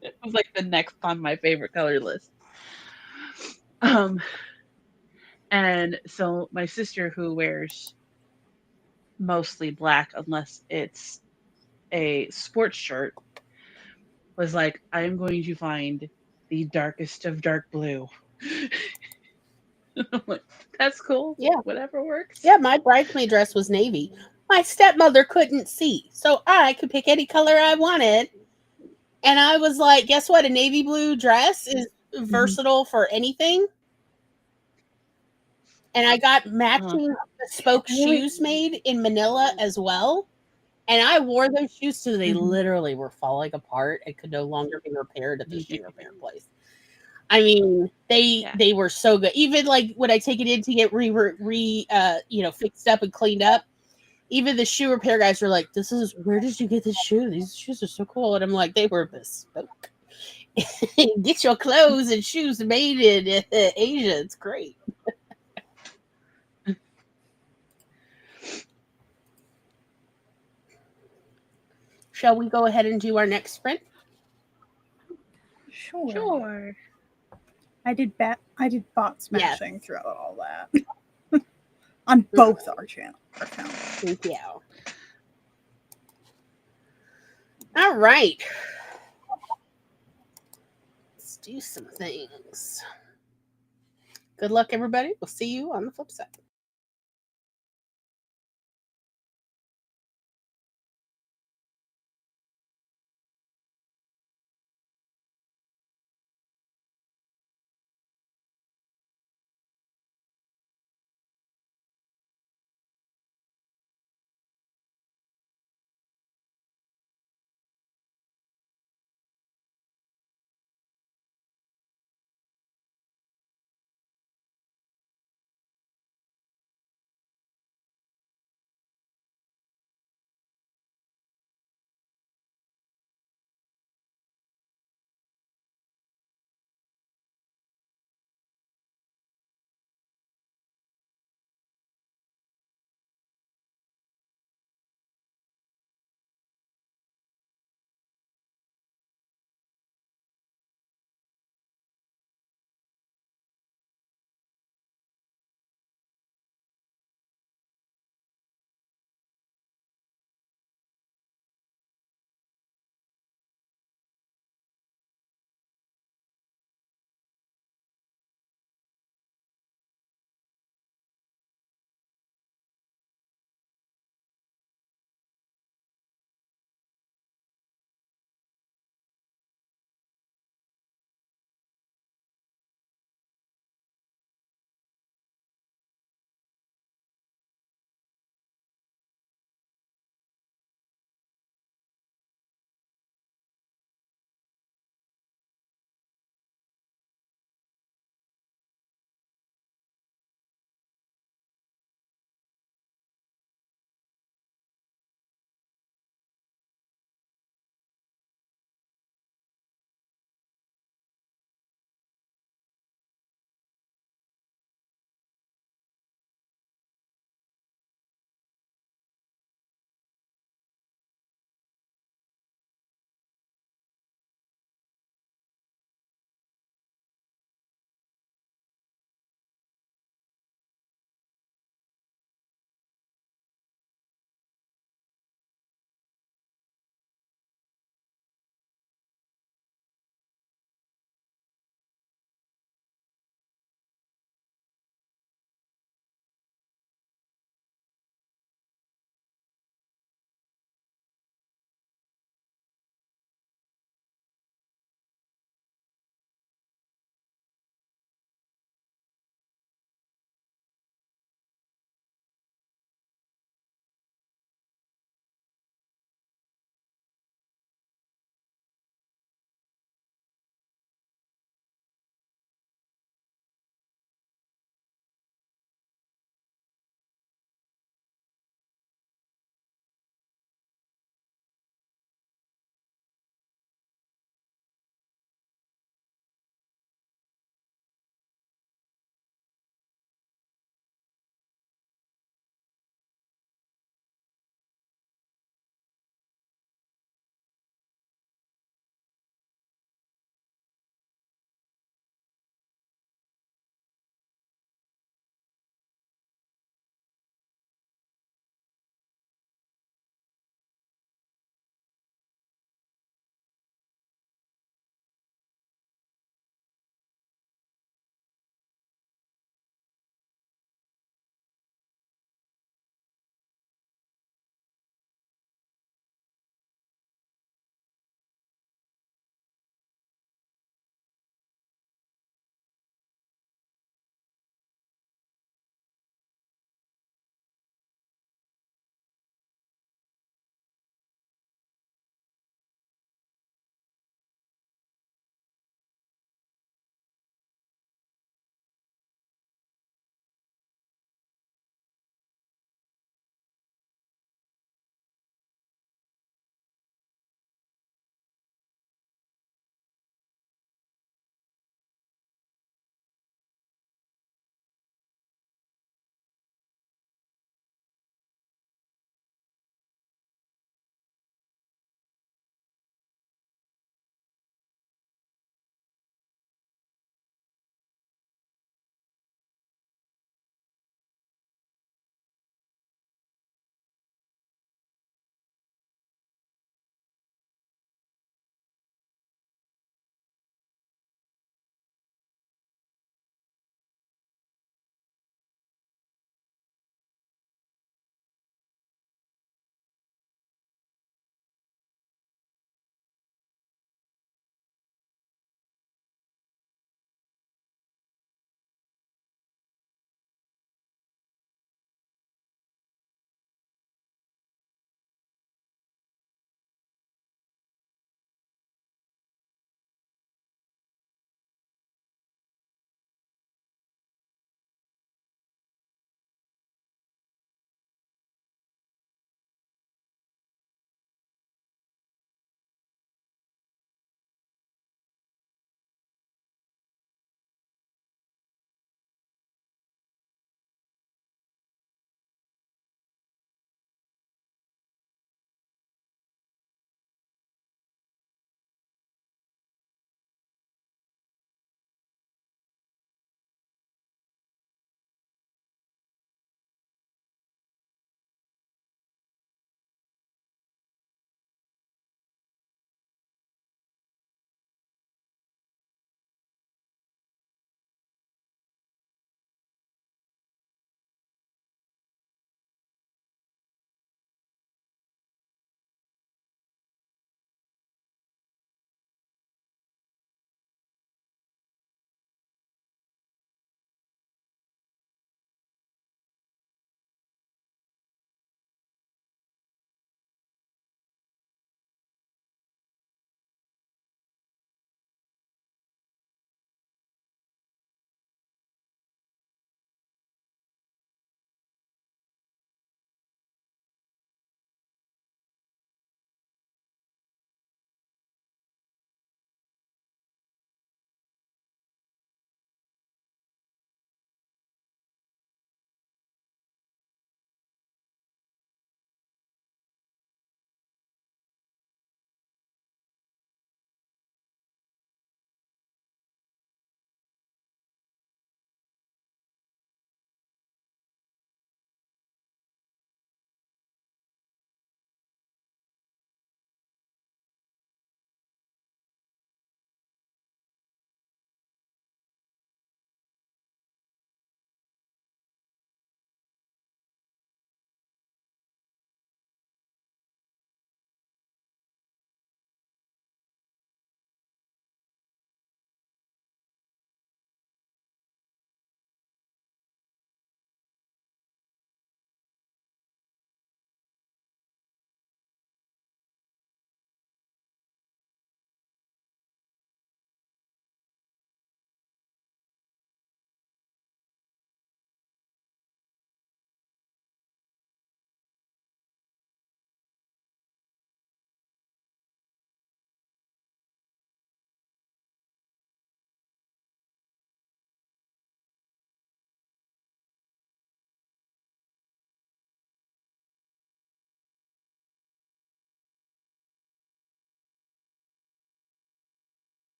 It was like the next on my favorite color list. And so my sister, who wears mostly black unless it's a sports shirt, was like, I'm going to find the darkest of dark blue. I'm like, that's cool. Yeah. Whatever works. Yeah, my bridesmaid dress was navy. My stepmother couldn't see, so I could pick any color I wanted. And I was like, guess what? A navy blue dress is versatile for anything. And I got matching bespoke shoes made in Manila as well. And I wore those shoes so they literally were falling apart and could no longer be repaired at the shoe repair place. I mean, they were so good. Even like when I take it in to get fixed up and cleaned up, even the shoe repair guys were like, where did you get this shoe? These shoes are so cool. And I'm like, they were bespoke. Get your clothes and shoes made in Asia. It's great. Shall we go ahead and do our next sprint? Sure. I did bot smashing throughout all that on both our channel accounts. Thank you. All right. Let's do some things. Good luck, everybody. We'll see you on the flip side.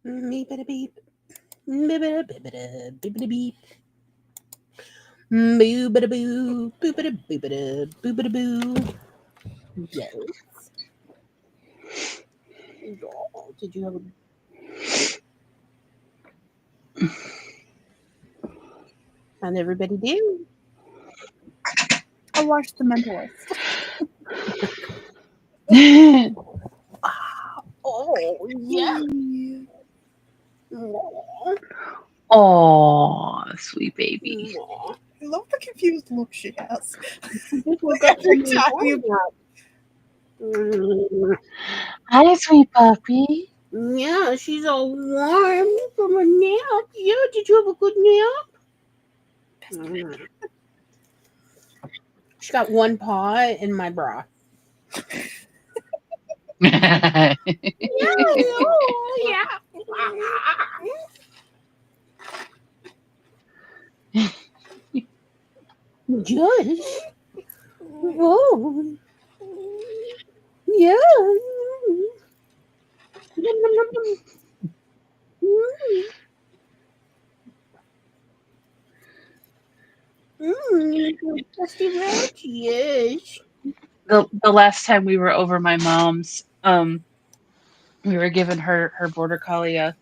Beep-a-da beep. Beep-a-da beep-a-da beep-a-da beep. Boo-ba-da boo. Boop-a-da boop-a-da boop-a-da boo. Yes. Oh, did you have a how'd everybody do? I watched The Mentalist. Oh, yeah. Aw. Oh, sweet baby. Aw. I love the confused look she has. Just woke up from Every your time you nap. Hi, sweet puppy. Yeah, she's all warm from a nap. Yeah, did you have a good nap? She got one paw in my bra. Yeah, oh, yeah. Judge. Whoa. Yeah. Nom, nom, nom, nom. Dusty red, yes. The last time we were over my mom's, we were giving her border collie a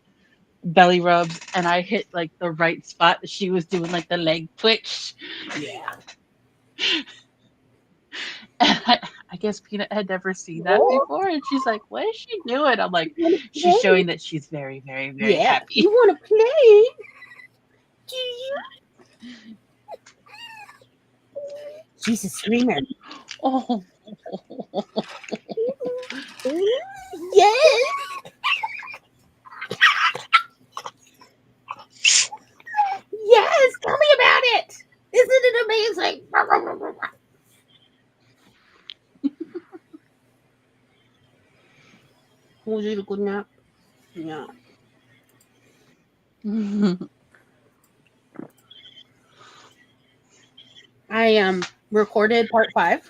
belly rub, and I hit like the right spot. She was doing like the leg twitch. Yeah. I guess Peanut had never seen that Oh, before, and she's like, "What is she doing?" I'm like, you want to "She's play? showing that she's very, very, very Yeah. happy." You want to play? Do you? She's a screamer. Oh, Yes. Yes. Tell me about it. Isn't it amazing? Was it a good nap? Yeah. I recorded part 5.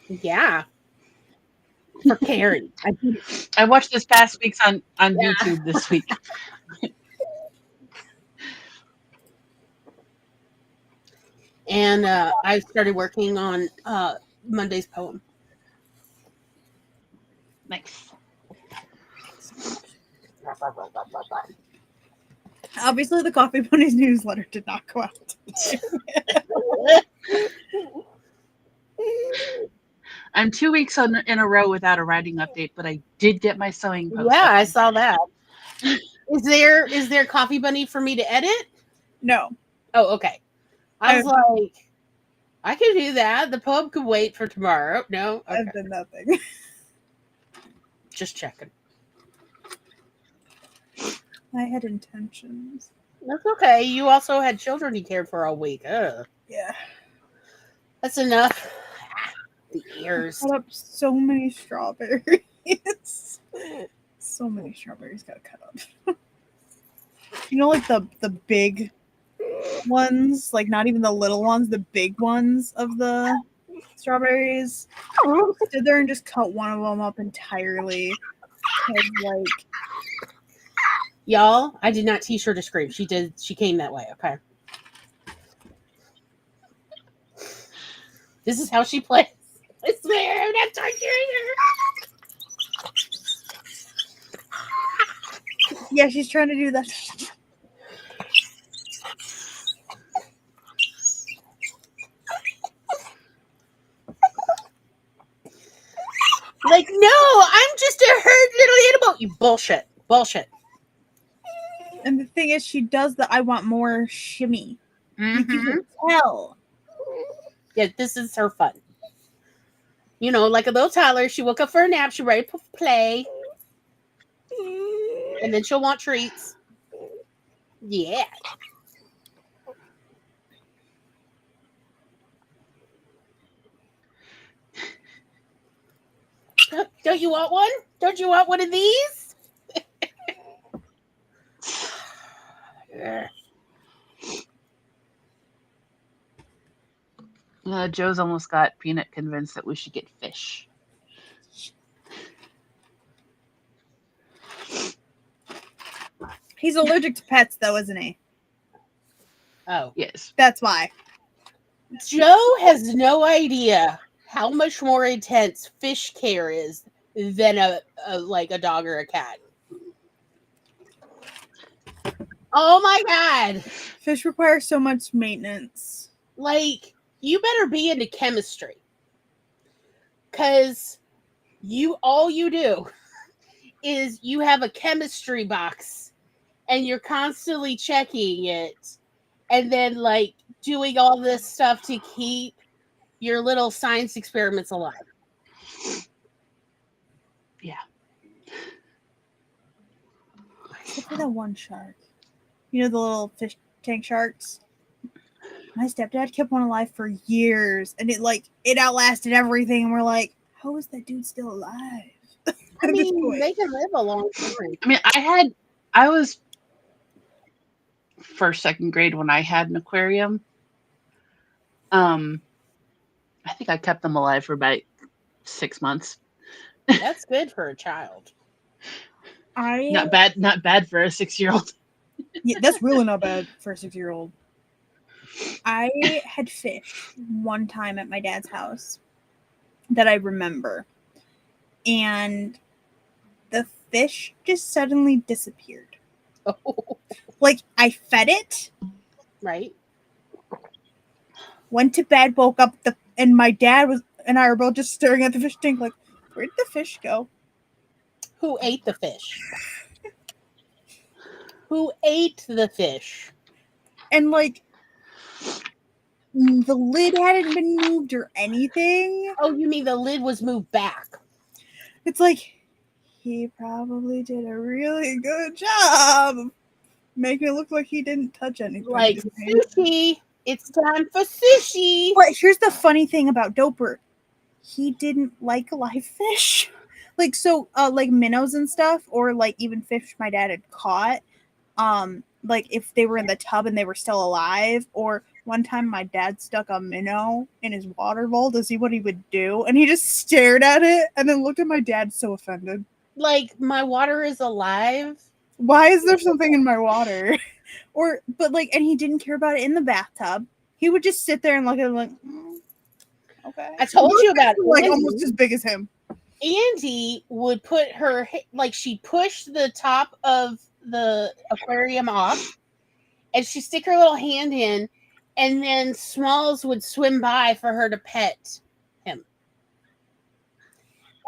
Yeah. For Carrie. I watched this past week's on Yeah. YouTube this week. And I started working on Monday's poem. Nice. Obviously, the Coffee Bunnies newsletter did not go out. I'm 2 weeks in a row without a writing update, but I did get my sewing post. Yeah, up I on saw Friday. that. Is there Coffee Bunny for me to edit? No. Oh, okay. I was like, I could do that. The poem could wait for tomorrow. No, okay. I've done nothing. Just checking. I had intentions. That's okay. You also had children you cared for all week. Ugh. Yeah. That's enough. The I ears. cut up so many strawberries. So many strawberries got cut up. You know, like the big ones, like not even the little ones, the big ones of the strawberries. I stood there and just cut one of them up entirely. Like, Y'all, I did not teach her to scream. She did. She came that way. Okay. This is how she plays. I swear, I'm not torturing her. yeah, she's trying to do that. Like, no, I'm just a herd little animal. You bullshit. Bullshit. And the thing is, she does the I want more shimmy. Like, you Mm-hmm. can tell. Yeah, this is her fun. You know, like a little toddler, she woke up for a nap, she ready to play. And then she'll want treats. Yeah. Don't you want one? Don't you want one of these? Joe's almost got Peanut convinced that we should get fish. He's allergic to pets, though, isn't he? Oh. Yes. That's why. Joe has no idea how much more intense fish care is than a dog or a cat. Oh my God. Fish require so much maintenance. Like, you better be into chemistry. Because all you do is you have a chemistry box and you're constantly checking it and then like doing all this stuff to keep your little science experiments alive. Yeah. Except for that one shark. You know the little fish tank sharks? My stepdad kept one alive for years, and it outlasted everything, and we're like, how is that dude still alive? I mean, they can live a long time. I mean, I was first, second grade when I had an aquarium. I think I kept them alive for about 6 months. That's good for a child. Not bad for a 6-year-old. Yeah, that's really not bad for a 6-year-old. I had fish one time at my dad's house that I remember. And the fish just suddenly disappeared. Oh, Like, I fed it, right? went to bed, woke up, and my dad and I were both just staring at the fish tank like, where'd the fish go? Who ate the fish? Who ate the fish? And like, the lid hadn't been moved or anything. Oh, you mean the lid was moved back? It's like, he probably did a really good job of making it look like he didn't touch anything. Like, sushi! It's time for sushi! But here's the funny thing about Doper. He didn't like live fish. Like, so, like minnows and stuff, or like even fish my dad had caught, like if they were in the tub and they were still alive, or one time my dad stuck a minnow in his water bowl to see what he would do, and he just stared at it and then looked at my dad so offended. Like, my water is alive? Why is there something in my water? And he didn't care about it in the bathtub. He would just sit there and look at it like, okay. I told you about it. Like almost as big as him. Andy would put her, like, she'd push the top of the aquarium off and she'd stick her little hand in, and then Smalls would swim by for her to pet him.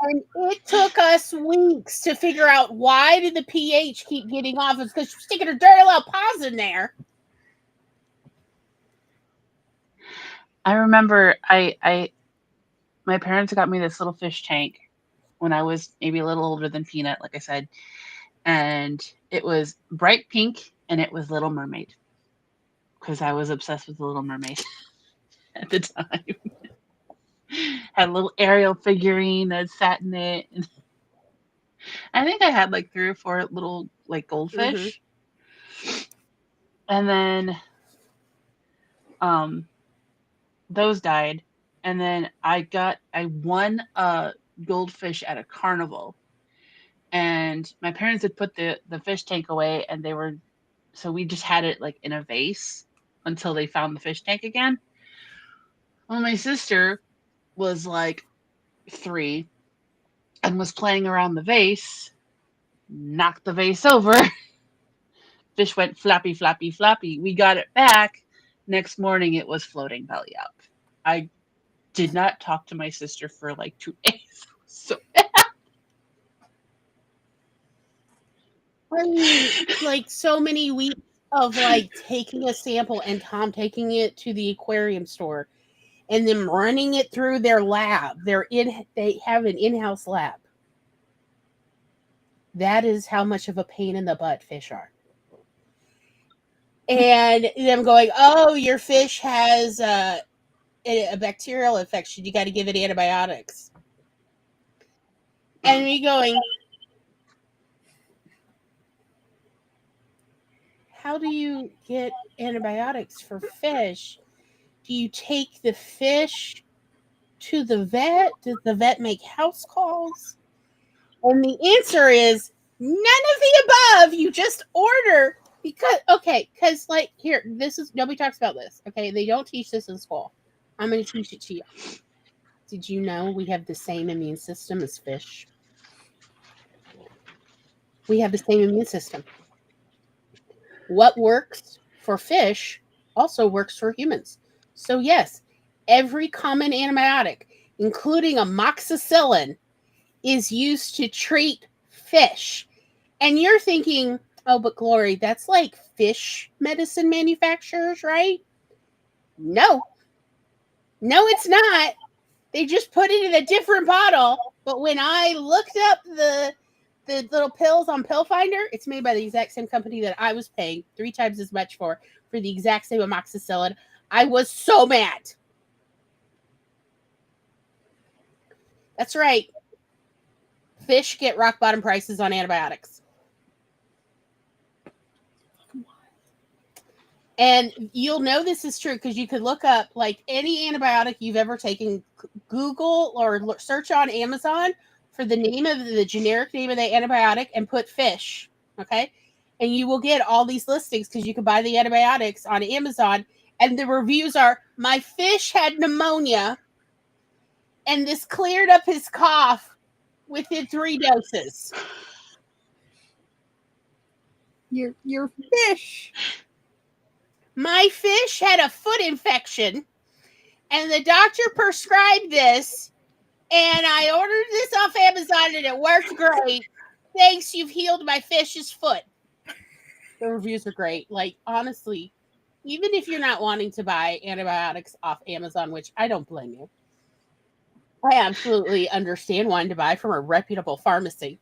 And it took us weeks to figure out why did the pH keep getting off. It's because she was sticking her dirty little paws in there. I remember my parents got me this little fish tank when I was maybe a little older than Peanut, like I said. And it was bright pink and it was Little Mermaid. Because I was obsessed with the Little Mermaid at the time. Had a little Ariel figurine that sat in it. And I think I had like 3 or 4 little like goldfish. And then those died. And then I won a goldfish at a carnival. And my parents had put the fish tank away, and so we just had it like in a vase until they found the fish tank again. Well, my sister was like 3 and was playing around the vase, knocked the vase over. Fish went flappy, flappy, flappy. We got it back. Next morning, it was floating belly up. I did not talk to my sister for like 2 days. So bad. I mean, like so many weeks of like taking a sample and Tom taking it to the aquarium store and then running it through their lab. They have an in-house lab. That is how much of a pain in the butt fish are. And them going, oh, your fish has a bacterial infection. You got to give it antibiotics. And me going, how do you get antibiotics for fish? Do you take the fish to the vet? Does the vet make house calls? And the answer is None of the above. You just order because like here, this is nobody talks about this. Okay, they don't teach this in school. I'm going to teach it to you. Did you know we have the same immune system as fish? We have the same immune system. What works for fish also works for humans. So yes, every common antibiotic, including amoxicillin, is used to treat fish. And you're thinking, oh, but Glory, that's like fish medicine manufacturers, right? No, it's not. They just put it in a different bottle. But when I looked up the little pills on Pill Finder, it's made by the exact same company that I was paying 3 times as much for the exact same amoxicillin. I was so mad. That's right. Fish get rock bottom prices on antibiotics. And you'll know this is true because you could look up like any antibiotic you've ever taken, Google or search on Amazon for the name of the generic name of the antibiotic and put fish. Okay. And you will get all these listings because you can buy the antibiotics on Amazon. And the reviews are, my fish had pneumonia and this cleared up his cough within 3 doses. Your fish. My fish had a foot infection, and the doctor prescribed this, and I ordered this off Amazon, and it worked great. Thanks, you've healed my fish's foot. The reviews are great. Like, honestly, even if you're not wanting to buy antibiotics off Amazon, which I don't blame you, I absolutely understand wanting to buy from a reputable pharmacy.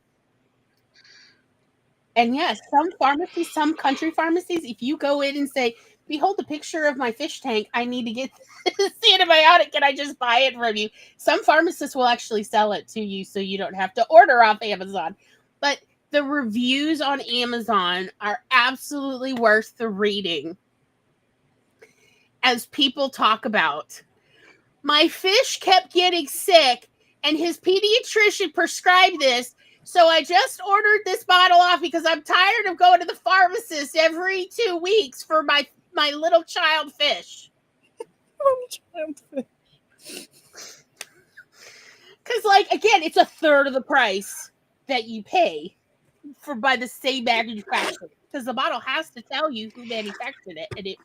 And yes, some pharmacies, some country pharmacies, if you go in and say, behold the picture of my fish tank, I need to get this antibiotic, can I just buy it from you? Some pharmacists will actually sell it to you so you don't have to order off Amazon. But the reviews on Amazon are absolutely worth the reading. As people talk about, my fish kept getting sick and his pediatrician prescribed this. So I just ordered this bottle off because I'm tired of going to the pharmacist every 2 weeks for my little child fish. Because, like, again, it's a third of the price that you pay by the same manufacturer. Because the bottle has to tell you who manufactured it, and it's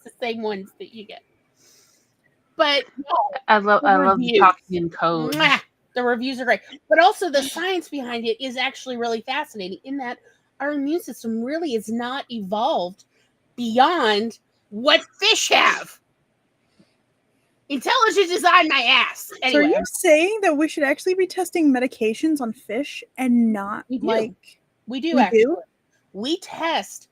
the same ones that you get. But I love the talking in code. The reviews are great. But also the science behind it is actually really fascinating in that our immune system really is not evolved beyond what fish have. Intelligent design, my ass. Anyway, So are you saying that we should actually be testing medications on fish and not we do. like We do we actually. do? We test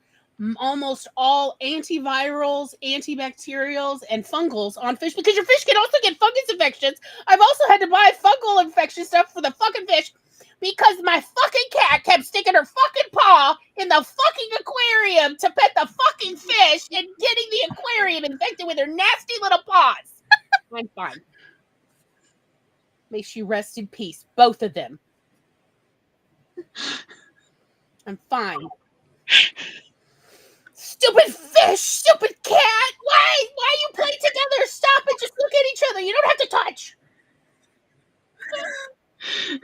almost all antivirals, antibacterials, and fungals on fish because your fish can also get fungus infections. I've also had to buy fungal infection stuff for the fucking fish because my fucking cat kept sticking her fucking paw in the fucking aquarium to pet the fucking fish and getting the aquarium infected with her nasty little paws. I'm fine. May she rest in peace, both of them. I'm fine. Stupid fish, stupid cat. Why you play together? Stop it. Just look at each other. You don't have to touch.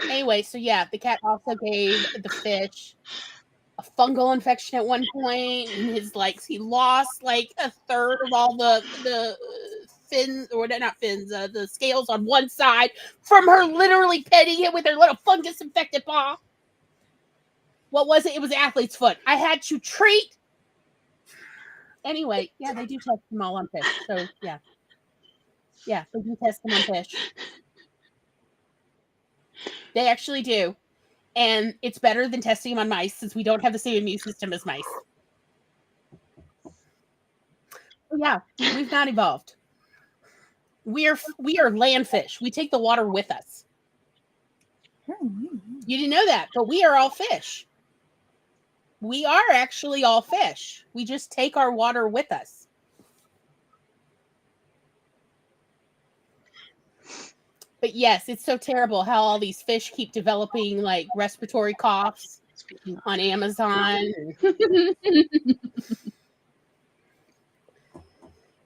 Anyway, so yeah, the cat also gave the fish a fungal infection at one point, and he lost like a third of all the fins, or not fins, the scales on one side from her literally petting it with her little fungus infected paw. What was it? It was an athlete's foot. I had to treat. Anyway, yeah, they do test them all on fish. So yeah, they do test them on fish. They actually do. And it's better than testing them on mice since we don't have the same immune system as mice. So yeah, we've not evolved. We are land fish. We take the water with us. You didn't know that, but we are all fish. We are actually all fish. We just take our water with us. But yes, it's so terrible how all these fish keep developing like respiratory coughs Speaking on Amazon.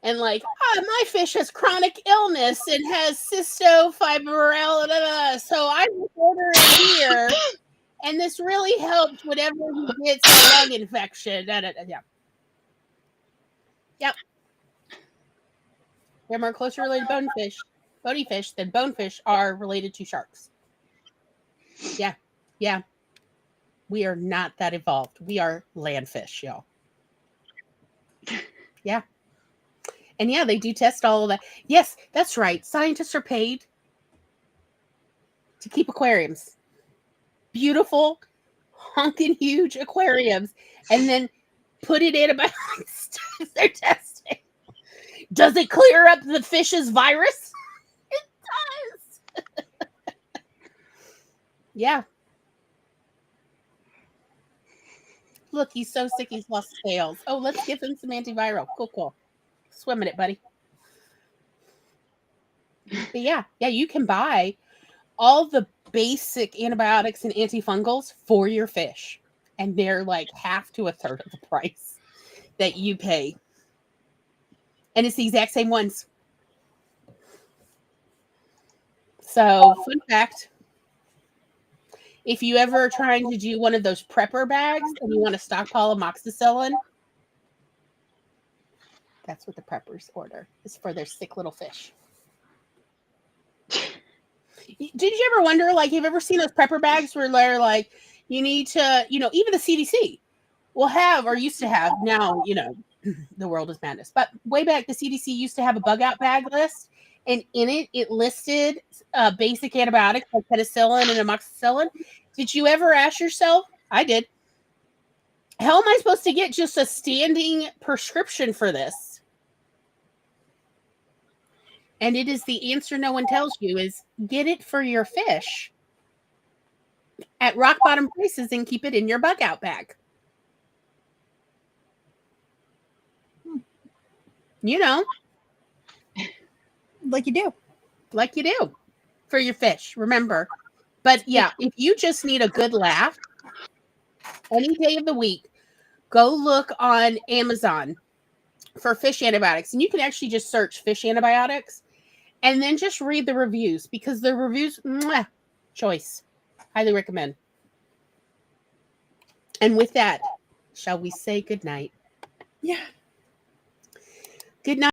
And like, my fish has chronic illness and has cystofibrillella, so I just order it here, and this really helps whenever he gets a lung infection. Yeah. Yep. They're more closely related to bony fish than bonefish are related to sharks. Yeah. Yeah. We are not that evolved. We are land fish, y'all. Yeah. And yeah, they do test all of that. Yes, that's right. Scientists are paid to keep aquariums. Beautiful, honking huge aquariums, and then put it antibiotics. They're testing. Does it clear up the fish's virus? It does. Yeah. Look, he's so sick he's lost scales. Oh, let's give him some antiviral. Cool. Swim in it, buddy. But yeah, you can buy all the basic antibiotics and antifungals for your fish. And they're like half to a third of the price that you pay. And it's the exact same ones. So, fun fact, if you ever are trying to do one of those prepper bags and you want to stockpile amoxicillin, that's what the preppers order. It's for their sick little fish. Did you ever wonder, like, you've ever seen those prepper bags where they're like, you need to, even the CDC will have, or used to have, now, the world is madness. But way back, the CDC used to have a bug out bag list, and in it listed basic antibiotics like penicillin and amoxicillin. Did you ever ask yourself? I did. How am I supposed to get just a standing prescription for this? And it is the answer no one tells you is get it for your fish at rock bottom prices and keep it in your bug out bag. Like you do. Like you do for your fish, remember. But yeah, if you just need a good laugh any day of the week, go look on Amazon for fish antibiotics. And you can actually just search fish antibiotics and then just read the reviews, because the reviews, choice. Highly recommend. And with that, shall we say good night? Yeah. Good night.